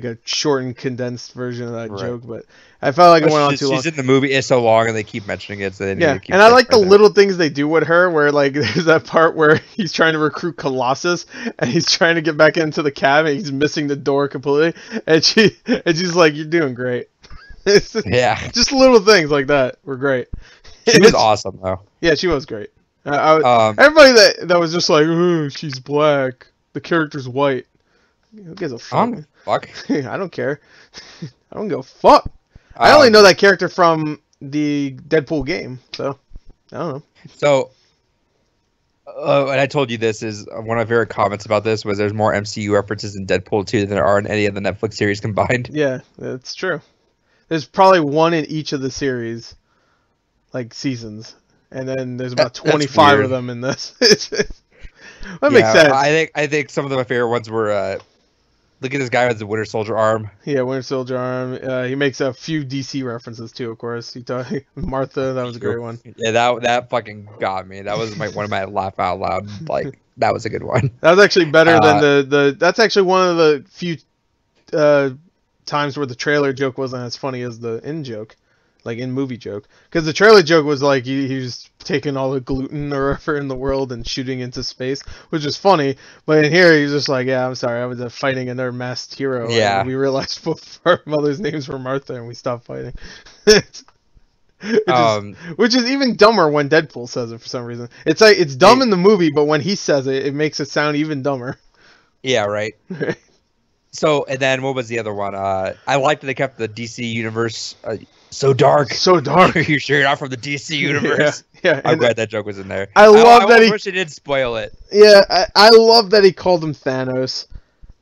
a shortened, condensed version of that joke, but I felt like it went on too long. She's in the movie, it's so long, and they keep mentioning it, so they need to keep. And I like the little things they do with her, where like there's that part where he's trying to recruit Colossus, and he's trying to get back into the cab, and he's missing the door completely, and she's like, "You're doing great." Just little things like that were great. She was awesome though. Yeah, she was great. Everybody that was just like, "Ooh, she's black. The character's white." Who gives a fuck? Fuck. I don't care. I don't give a fuck. I only know that character from the Deadpool game, so I don't know. So, and I told you this is one of my favorite comments about this was there's more MCU references in Deadpool 2 than there are in any of the Netflix series combined. Yeah, that's true. There's probably one in each of the series, like seasons, and then there's about 25 of them in this. That makes sense. I think some of my favorite ones were. Look at this guy with the Winter Soldier arm. Yeah, Winter Soldier arm. He makes a few DC references too, of course. Martha, that was a great one. Yeah, that fucking got me. That was one of my laugh out loud. Like that was a good one. That was actually better than the. That's actually one of the few times where the trailer joke wasn't as funny as the in joke, like in movie joke. Because the trailer joke was like he was taking all the gluten or whatever in the world and shooting into space, which is funny. But in here, he's just like, yeah, I'm sorry, I was fighting another masked hero. Yeah. And we realized both our mother's names were Martha, and we stopped fighting. Which is even dumber when Deadpool says it for some reason. It's like it's dumb in the movie, but when he says it, it makes it sound even dumber. Yeah, right. So, and then what was the other one? I liked that they kept the DC universe so dark. So dark. Are you sure you're not from the DC universe? Yeah. I'm glad that joke was in there. I love that I wish he did spoil it. Yeah, I love that he called him Thanos.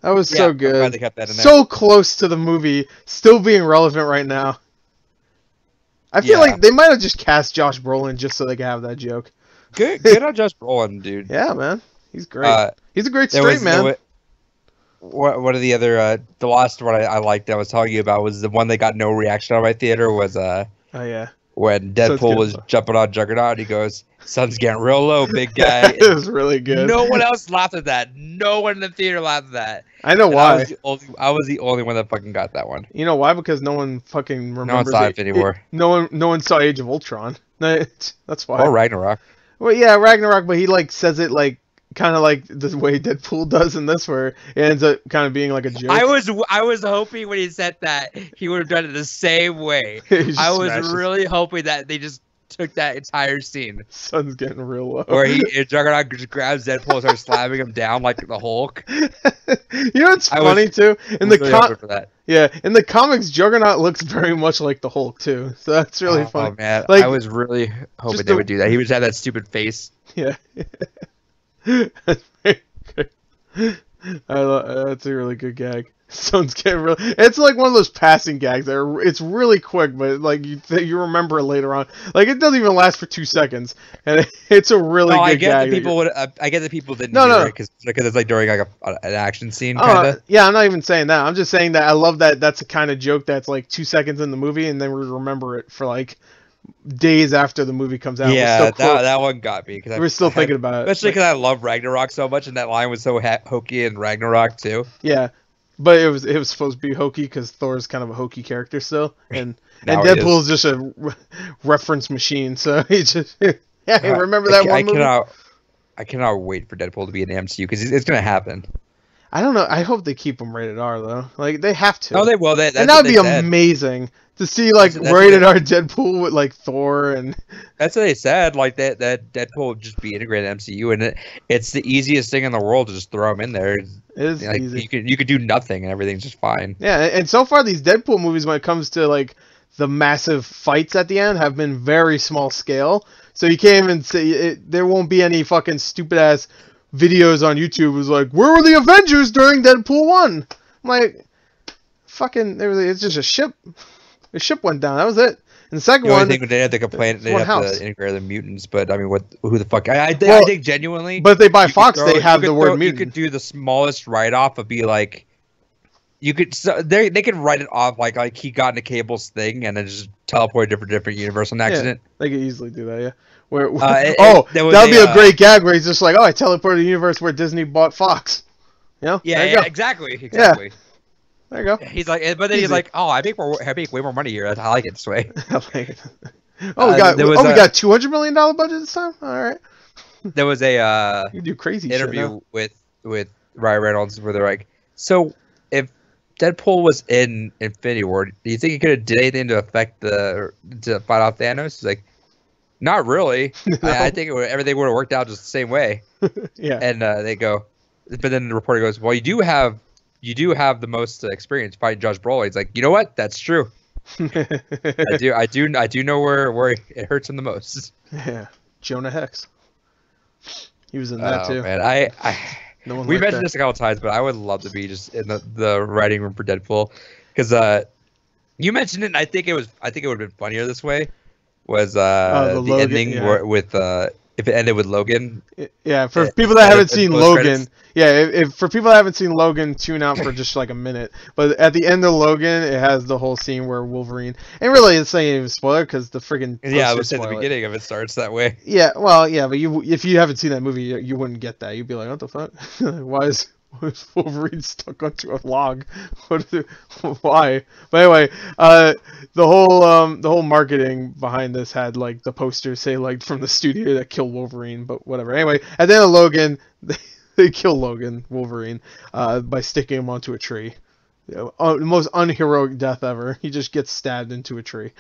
That was so good. I'm glad they kept that in there. So close to the movie, still being relevant right now. I feel like they might have just cast Josh Brolin just so they could have that joke. Good on Josh Brolin, dude. Yeah, man. He's great. He's a great straight man. What are the other the last one I liked that I was telling you about was the one that got no reaction on my theater was when Deadpool was jumping on Juggernaut. He goes, "Sun's getting real low, big guy." It was really good. No one else laughed at that. No one in the theater laughed at that. I know why. I was the only one that fucking got that one. You know why? Because no one fucking remembers. No one saw it anymore. No one saw Age of Ultron. That's why. Or Ragnarok. Well, yeah, Ragnarok, but he like says it like kind of like the way Deadpool does in this, where it ends up kind of being like a joke. I was hoping when he said that he would have done it the same way. I was really hoping that they just took that entire scene. Sun's getting real low. Where Juggernaut just grabs Deadpool and starts slamming him down like the Hulk. You know what's funny too? In the comics, Juggernaut looks very much like the Hulk too. So that's really funny. Oh man, like, I was really hoping they would do that. He would have that stupid face. Yeah. That's very good. That's a really good gag. Sun's getting real. It's like one of those passing gags. It's really quick, but like you remember it later on. Like it doesn't even last for 2 seconds, and it's a really good gag. I get that people didn't hear it because it's like during like an action scene. Kinda. Yeah, I'm not even saying that. I'm just saying that I love that. That's a kind of joke that's like 2 seconds in the movie, and then we remember it for like days after the movie comes out. Yeah, that one got me because we're still thinking about it, especially because I love Ragnarok so much, and that line was so hokey in Ragnarok too. Yeah, but it was supposed to be hokey because Thor's kind of a hokey character still, and Deadpool's just a reference machine, so he just Yeah, remember that one movie? I cannot wait for Deadpool to be in the MCU because it's gonna happen. I don't know. I hope they keep them rated R though. Like they have to. Oh, they will. And that would be amazing to see like rated R Deadpool with like Thor and. That's what they said. Like that Deadpool would just be integrated in MCU, and it's the easiest thing in the world to just throw him in there. It is like, easy. You could do nothing and everything's just fine. Yeah, and so far these Deadpool movies, when it comes to like the massive fights at the end, have been very small scale. So you can't even say there won't be any fucking stupid ass videos on YouTube. It was like, where were the Avengers during Deadpool 1? I'm like, fucking, it's just a ship. The ship went down. That was it. And the second one, I think they had to complain. They have to integrate the mutants, but I mean, who the fuck? I think genuinely. But if they buy Fox, they have the word mutant. You could do the smallest write off of be like. You could they could write it off like he got into Cable's thing and then just teleport to a different universe on accident. Yeah, they could easily do that, yeah. That'd be a great gag where he's just like, oh, I teleported to the universe where Disney bought Fox. You know? Yeah, exactly. Yeah. There you go. He's like, but then he's like, oh, I make way more money here. I like it this way. I like it. We got $200 million budget this time. All right. There was a you do crazy interview with Ryan Reynolds where they're like, so if Deadpool was in Infinity War, do you think he could have did anything to affect to fight off Thanos? He's like, not really. No. I think everything would have worked out just the same way. Yeah. And they go, but then the reporter goes, well, you do have the most experience fighting Josh Brolin. He's like, you know what? That's true. I do know where it hurts him the most. Yeah. Jonah Hex. He was in that too. Man, we mentioned this a couple times, but I would love to be just in the writing room for Deadpool, because you mentioned it. And I think it would have been funnier this way. Was the Logan, ending with if it ended with Logan? Yeah, for people that haven't seen Logan, for people that haven't seen Logan, tune out for just like a minute. But at the end of Logan, it has the whole scene where Wolverine, and really it's not even a spoiler because the friggin' I would say the beginning of it starts that way. Yeah, well, yeah, but if you haven't seen that movie, you wouldn't get that. You'd be like, what the fuck? Why is Wolverine stuck onto a log? Why? But anyway, the whole marketing behind this had like the posters say like from the studio that killed Wolverine, but whatever. Anyway, at the end of Logan, they kill Wolverine, by sticking him onto a tree. The most unheroic death ever. He just gets stabbed into a tree,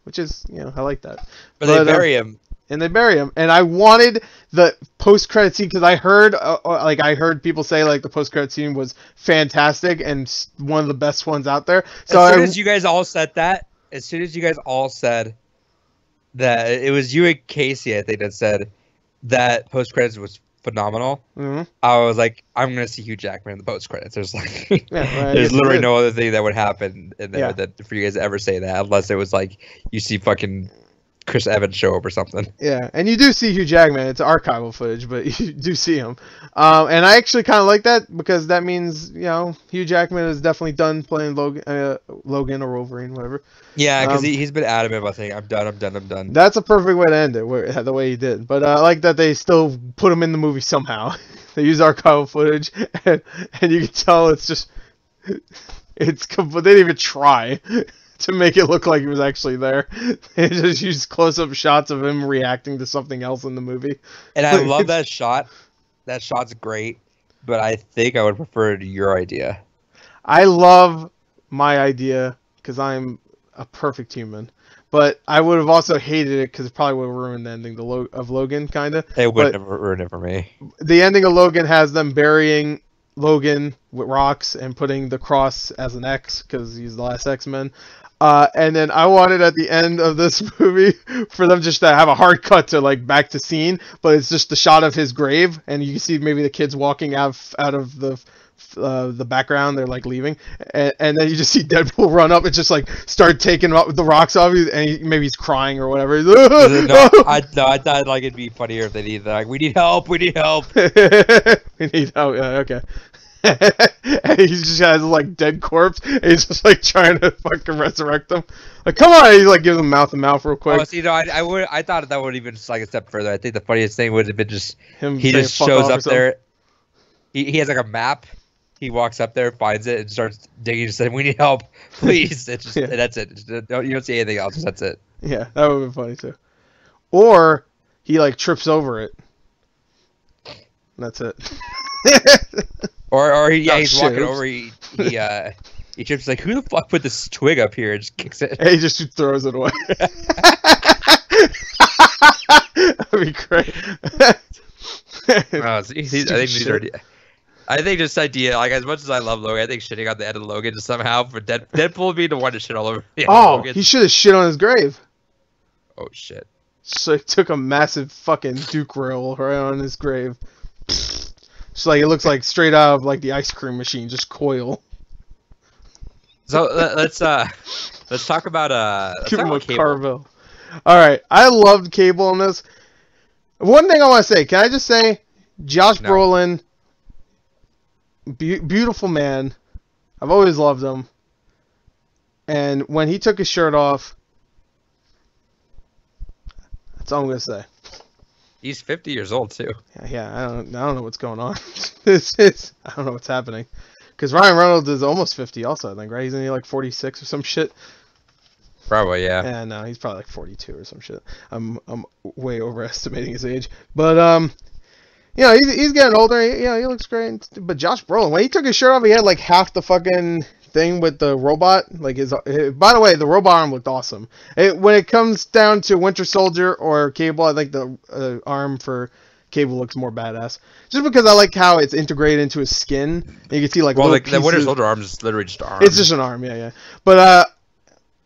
which is, I like that. But they bury him. And they bury him. And I wanted the post-credit scene because I heard people say like the post-credit scene was fantastic and one of the best ones out there. So as soon as you guys all said that, it was you and Casey, I think, that said that post-credits was phenomenal. Mm-hmm. I was like, I'm gonna see Hugh Jackman in the post-credits. There's like, there's literally no other thing that would happen in there that for you guys to ever say that, unless it was like you see fucking Chris Evans show up or something. Yeah, and you do see Hugh Jackman. It's archival footage, but you do see him. And I actually kind of like that because that means, Hugh Jackman is definitely done playing Logan or Wolverine, whatever. Yeah, because he's been adamant about saying, I'm done. That's a perfect way to end it, the way he did. But I like that they still put him in the movie somehow. They use archival footage, and you can tell it's just, they didn't even try to make it look like he was actually there. They just used close-up shots of him reacting to something else in the movie. And I love that shot. That shot's great, but I think I would prefer your idea. I love my idea because I'm a perfect human. But I would have also hated it because it probably would have ruined the ending of Logan, kind of. It would have ruined it for me. The ending of Logan has them burying Logan with rocks and putting the cross as an X because he's the last X-Men. And then I wanted at the end of this movie for them just to have a hard cut to like back to scene, but it's just the shot of his grave, and you can see maybe the kids walking out of the background. They're like leaving, and then you just see Deadpool run up and just like start taking the rocks off, and maybe he's crying or whatever. I thought like it'd be funnier if they need like we need help. We need help. Yeah, okay. And he just has like dead corpse, and he's just like trying to fucking resurrect them. Like, come on! He like gives him mouth to mouth real quick. Oh, see, I thought that would even just like a step further. I think the funniest thing would have been just he just shows up there. He has like a map. He walks up there, finds it, and starts digging. Just saying, "We need help, please." It's just that's it. You don't see anything else. That's it. Yeah, that would have been funny too. Or he like trips over it. And that's it. Or he's shit, walking oops. over. He trips like, who the fuck put this twig up here and just kicks it? And he just throws it away. That'd be great. I think this idea, like as much as I love Logan, I think shitting on the end of Logan just somehow for Deadpool would be the one to shit all over. Oh, he should have shit on his grave. Oh shit! So he took a massive fucking Duke roll right on his grave. It's like it looks like straight out of like the ice cream machine, just coil. So let's talk about Give him a Cable. Carvel. All right, I loved Cable in this. One thing I want to say, can I just say, Josh Brolin, beautiful man. I've always loved him. And when he took his shirt off, that's all I'm gonna say. He's 50 years old too. Yeah, I don't know what's going on. I don't know what's happening. Because Ryan Reynolds is almost 50 also, I think, right? He's only like 46 or some shit. Probably, yeah. Yeah, no, he's probably like 42 or some shit. I'm way overestimating his age. But, you know, he's getting older. He looks great. But Josh Brolin, when he took his shirt off, he had like half the fucking thing with the robot. Like by the way, the robot arm looked awesome. When it comes down to Winter Soldier or Cable, I think the arm for Cable looks more badass. Just because I like how it's integrated into his skin. And you can see like the Winter Soldier arm is literally just an arm. It's just an arm, yeah. But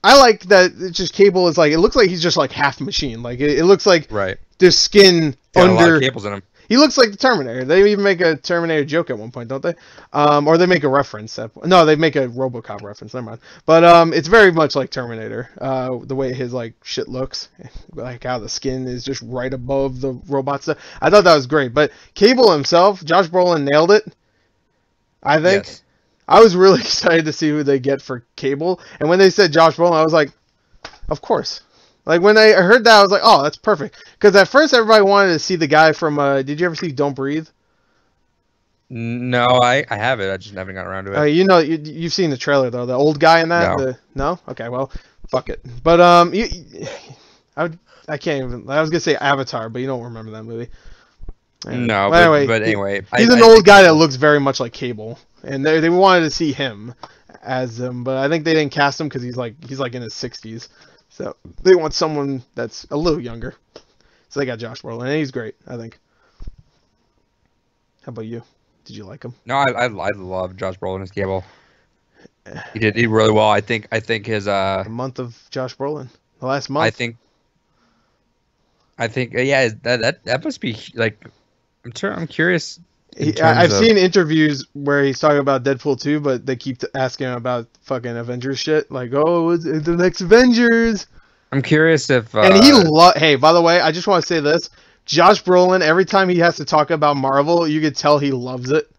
I like that it's just Cable is like, it looks like he's just like half machine. Like it looks like there's skin under. A lot of cables in him. He looks like the Terminator. They even make a Terminator joke at one point, don't they? Or they make a reference. No, they make a RoboCop reference. Never mind. But it's very much like Terminator. The way his like shit looks, like how the skin is just right above the robot stuff. I thought that was great. But Cable himself, Josh Brolin nailed it. I think. Yes. I was really excited to see who they get for Cable, and when they said Josh Brolin, I was like, of course. Like, when I heard that, I was like, oh, that's perfect. Because at first, everybody wanted to see the guy from, did you ever see Don't Breathe? No, I haven't. I just haven't gotten around to it. You know, you've seen the trailer, though. The old guy in that? No? Okay, well, fuck it. But, I can't even, I was going to say Avatar, but you don't remember that movie. No, but anyway. He's an old guy that looks very much like Cable. And they wanted to see him as him, but I think they didn't cast him because he's like in his 60s. So they want someone that's a little younger. So they got Josh Brolin, and he's great, I think. How about you? Did you like him? No, I love Josh Brolin as Cable. He did really well. I think his the month of Josh Brolin, the last month. I think yeah, that must be like. I'm curious. I've seen interviews where he's talking about Deadpool 2, but they keep asking him about fucking Avengers shit. Like, oh, it's the next Avengers. I'm curious if... and he hey, by the way, I just want to say this. Josh Brolin, every time he has to talk about Marvel, you could tell he loves it.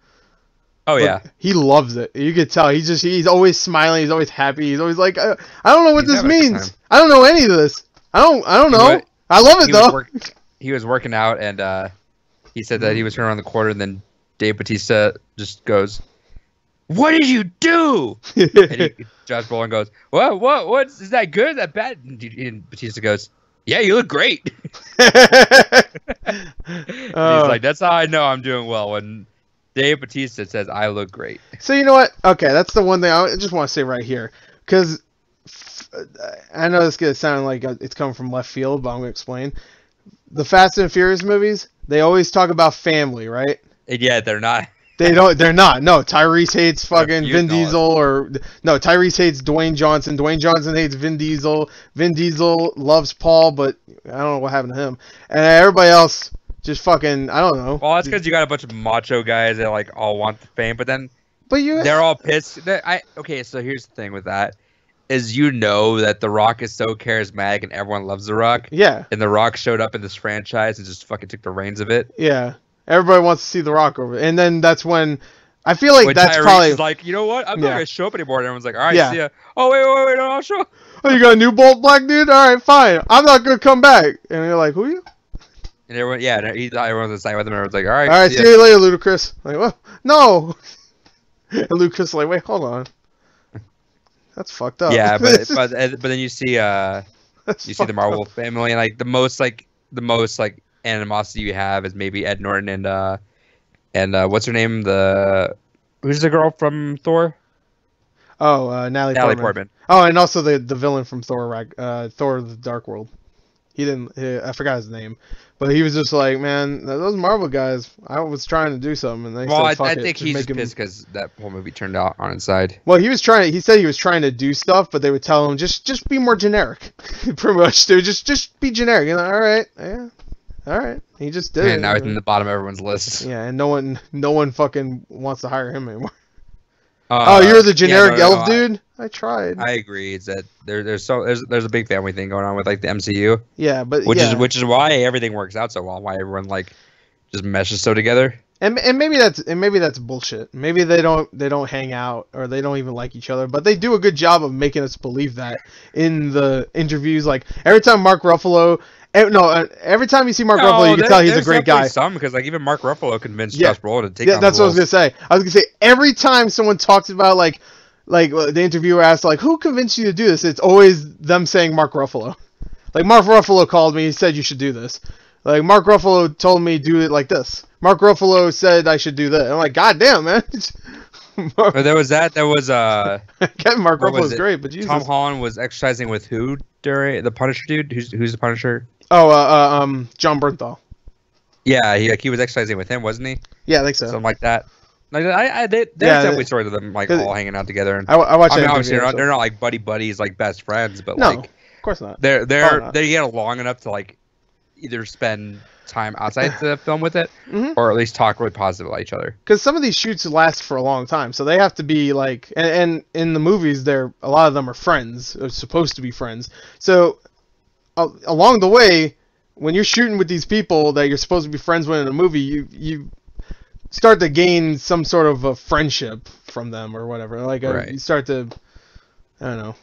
Oh, yeah. He loves it. You could tell. He's always smiling. He's always happy. He's always like, I don't know what this means. I don't know any of this. I don't know. I love it, though. He was working out, and... he said that he was turning around the corner, and then Dave Bautista just goes, "What did you do?" And Josh Brolin goes, "What? Is that good? Is that bad?" And Bautista goes, "Yeah, you look great." He's like, "That's how I know I'm doing well." When Dave Bautista says, "I look great." So you know what? Okay, that's the one thing I just want to say right here, because I know this is gonna sound like it's coming from left field, but I'm gonna explain. The Fast and Furious movies, they always talk about family, right? Yeah, they're not. They're not. No, Tyrese hates fucking Vin Diesel, Tyrese hates Dwayne Johnson. Dwayne Johnson hates Vin Diesel. Vin Diesel loves Paul, but I don't know what happened to him. And everybody else just fucking, I don't know. Well, that's because you got a bunch of macho guys that like all want the fame, but they're all pissed. Okay, so here's the thing with that. Is that The Rock is so charismatic and everyone loves The Rock. Yeah. And The Rock showed up in this franchise and just fucking took the reins of it. Yeah. Everybody wants to see The Rock over it. And then that's when I feel like that's Tyrese probably is like, you know what? I'm not gonna show up anymore. And everyone's like, all right, see ya. Oh wait, no, I'll show up. Oh, you got a new Bolt Black dude? All right, fine. I'm not gonna come back. And you're like, who are you? And everyone's excited with him. And everyone's like, all right. All right, see you later, Ludacris. Like, well, no. And Ludacris is like, wait, hold on. That's fucked up. Yeah, but then you see the Marvel family, and like the most animosity you have is maybe Ed Norton and what's her name? Who's the girl from Thor? Oh, Natalie Portman. Oh, and also the villain from Thor, Thor: The Dark World. He didn't. I forgot his name, but he was just like, man, those Marvel guys. I was trying to do something, and they said, "Fuck I it." think he's just pissed because that whole movie turned out on its side. Well, he was trying. He said he was trying to do stuff, but they would tell him just be more generic. Pretty much, they would just be generic. You know, all right, yeah, all right. He just did it. And now he's in the bottom of everyone's list. Yeah, and no one fucking wants to hire him anymore. You're the generic elf dude. I tried. I agree. It's that there's a big family thing going on with like the MCU. Yeah, but which is why everything works out so well. Why everyone like just meshes so together. And maybe that's bullshit. Maybe they don't hang out or they don't even like each other. But they do a good job of making us believe that in the interviews. Like every time Mark Ruffalo. Every time you see Mark Ruffalo, you can tell he's a great guy. Some because like even Mark Ruffalo convinced Josh Brolin to take. Yeah, that's what I was gonna say. I was gonna say every time someone talks about like the interviewer asks like who convinced you to do this, it's always them saying Mark Ruffalo. Like Mark Ruffalo called me, he said you should do this. Like Mark Ruffalo told me do it like this. Mark Ruffalo said I should do that. I'm like, God damn, man. But there was that. There was Mark Ruffalo's great, but Jesus. Tom Holland was exercising with who during the Punisher dude? Who's the Punisher? Oh, John Bernthal. Yeah, he was exercising with him, wasn't he? Yeah, I think so. Something like that. Like there's definitely stories of them like all hanging out together. And I watched. I mean, obviously they're not like buddies, like best friends, but no, like of course not. They get along enough to like either spend time outside the film with it, or at least talk really positive about each other. Because some of these shoots last for a long time, so they have to be like, and in the movies, a lot of them are friends, or supposed to be friends. So along the way, when you're shooting with these people that you're supposed to be friends with in a movie, you start to gain some sort of a friendship from them or whatever. Like you start to, I don't know.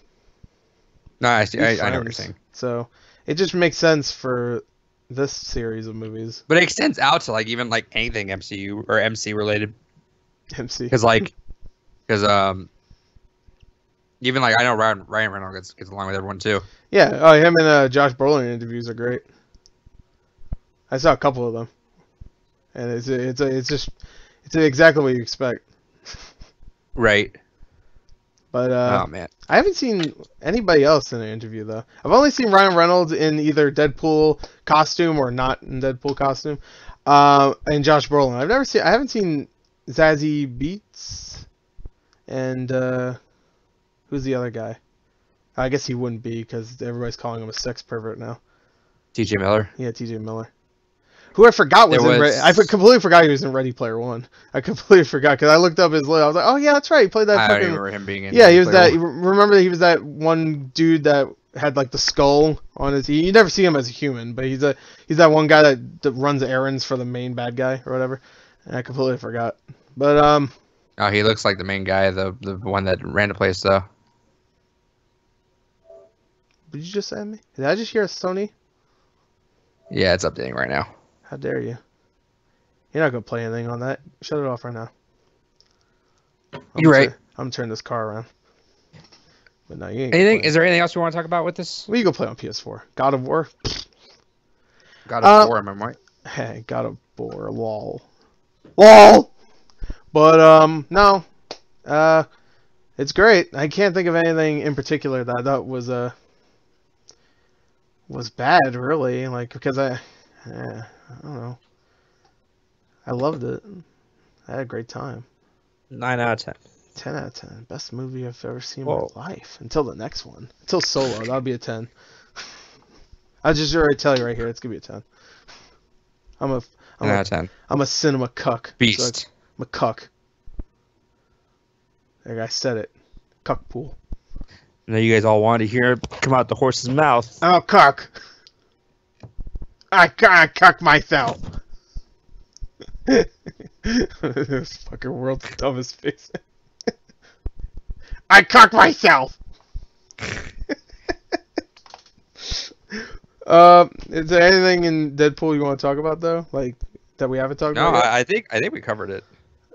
No, I know what you're saying. So it just makes sense for this series of movies. But it extends out to like even like anything MCU or MC related. MC. Because even like I know Ryan Reynolds gets along with everyone too. Yeah, him and Josh Brolin interviews are great. I saw a couple of them, and it's exactly what you expect. Right. But oh man, I haven't seen anybody else in an interview though. I've only seen Ryan Reynolds in either Deadpool costume or not in Deadpool costume, and Josh Brolin. I haven't seen Zazie Beetz, and who's the other guy? I guess he wouldn't be because everybody's calling him a sex pervert now. T.J. Miller. Yeah, T.J. Miller. Who I forgot was in. I completely forgot he was in Ready Player One. I completely forgot because I looked up his list. I was like, oh yeah, that's right. He played that. I don't remember him being in. Yeah, he was that. Remember that he was that one dude that had like the skull on his. You never see him as a human, but he's that one guy that runs errands for the main bad guy or whatever. And I completely forgot. But oh, he looks like the main guy, the one that ran the place though. Did you just send me? Did I just hear a Sony? Yeah, it's updating right now. How dare you? You're not gonna play anything on that. Shut it off right now. You're right. I'm gonna turn this car around. But no, you ain't. Anything? Is there anything else you want to talk about with this? Well, you go play on PS4. God of War. God of War, am I right? Hey, God of War, lol. LOL! But, no. It's great. I can't think of anything in particular that I thought was bad, really. Like, because I don't know. I loved it. I had a great time. 9 out of 10. 10 out of 10. Best movie I've ever seen in my life. Until the next one. Until Solo. That'll be a 10. I'll just already tell you right here. It's going to be a 10. I'm a 10 out of 10. I'm a cinema cuck. Beast. So I'm a cuck. Like I said it. Cuck pool. I know you guys all wanted to hear it come out the horse's mouth. I'm a cuck. I can't cuck myself. This fucking world's dumbest face. I cuck myself. Is there anything in Deadpool you want to talk about though, like that we haven't talked about? No, I think we covered it.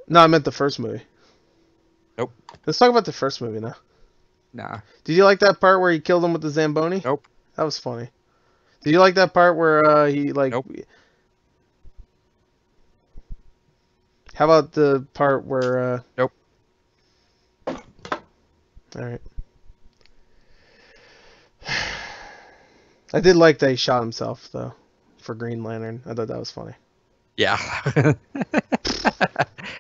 No, I meant the first movie. Nope. Let's talk about the first movie now. Nah. Did you like that part where he killed him with the Zamboni? Nope. That was funny. Did you like that part where he like? Nope. How about the part where? Nope. All right. I did like that he shot himself though, for Green Lantern. I thought that was funny. Yeah.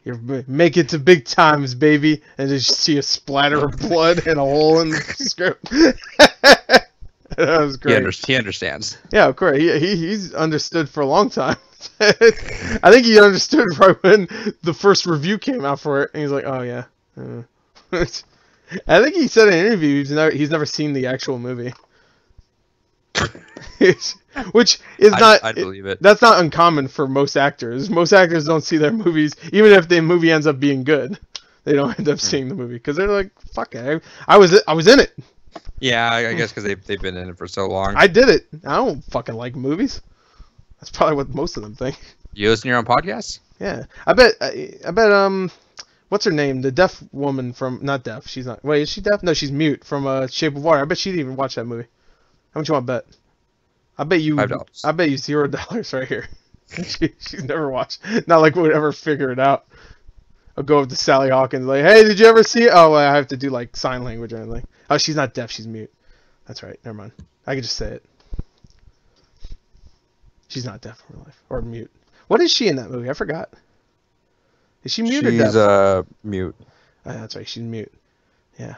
You make it to big times, baby, and just see a splatter of blood and a hole in the script. That was great. He understands. Yeah, of course. He's understood for a long time. I think he understood right when the first review came out for it, and he's like, "Oh yeah." I think he said in an interview he's never seen the actual movie, which is I believe it. That's not uncommon for most actors. Most actors don't see their movies, even if the movie ends up being good. They don't end up seeing the movie because they're like, "Fuck it, I was in it." Yeah, I guess because they've been in it for so long. I did it. I don't fucking like movies. That's probably what most of them think. You listen to your own podcast? Yeah, I bet. What's her name? The deaf woman from not deaf. She's not. Wait, is she deaf? No, she's mute from Shape of Water. I bet she didn't even watch that movie. How much you want to bet? I bet you. $5. I bet you $0 right here. She's never watched. Not like we'd ever figure it out. I'll go up to Sally Hawkins like, "Hey, did you ever see it?" Oh, well, I have to do like sign language or anything. Oh, she's not deaf. She's mute. That's right. Never mind. I can just say it. She's not deaf in real life or mute. What is she in that movie? I forgot. Is she mute or deaf? She's mute. Oh, that's right. She's mute. Yeah.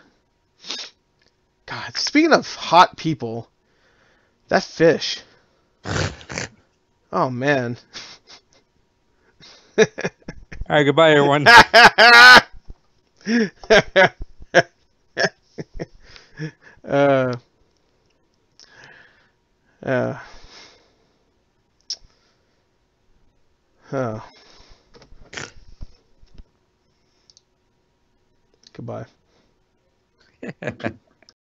God, speaking of hot people, that fish. Oh man. All right, goodbye, everyone. Oh. Goodbye.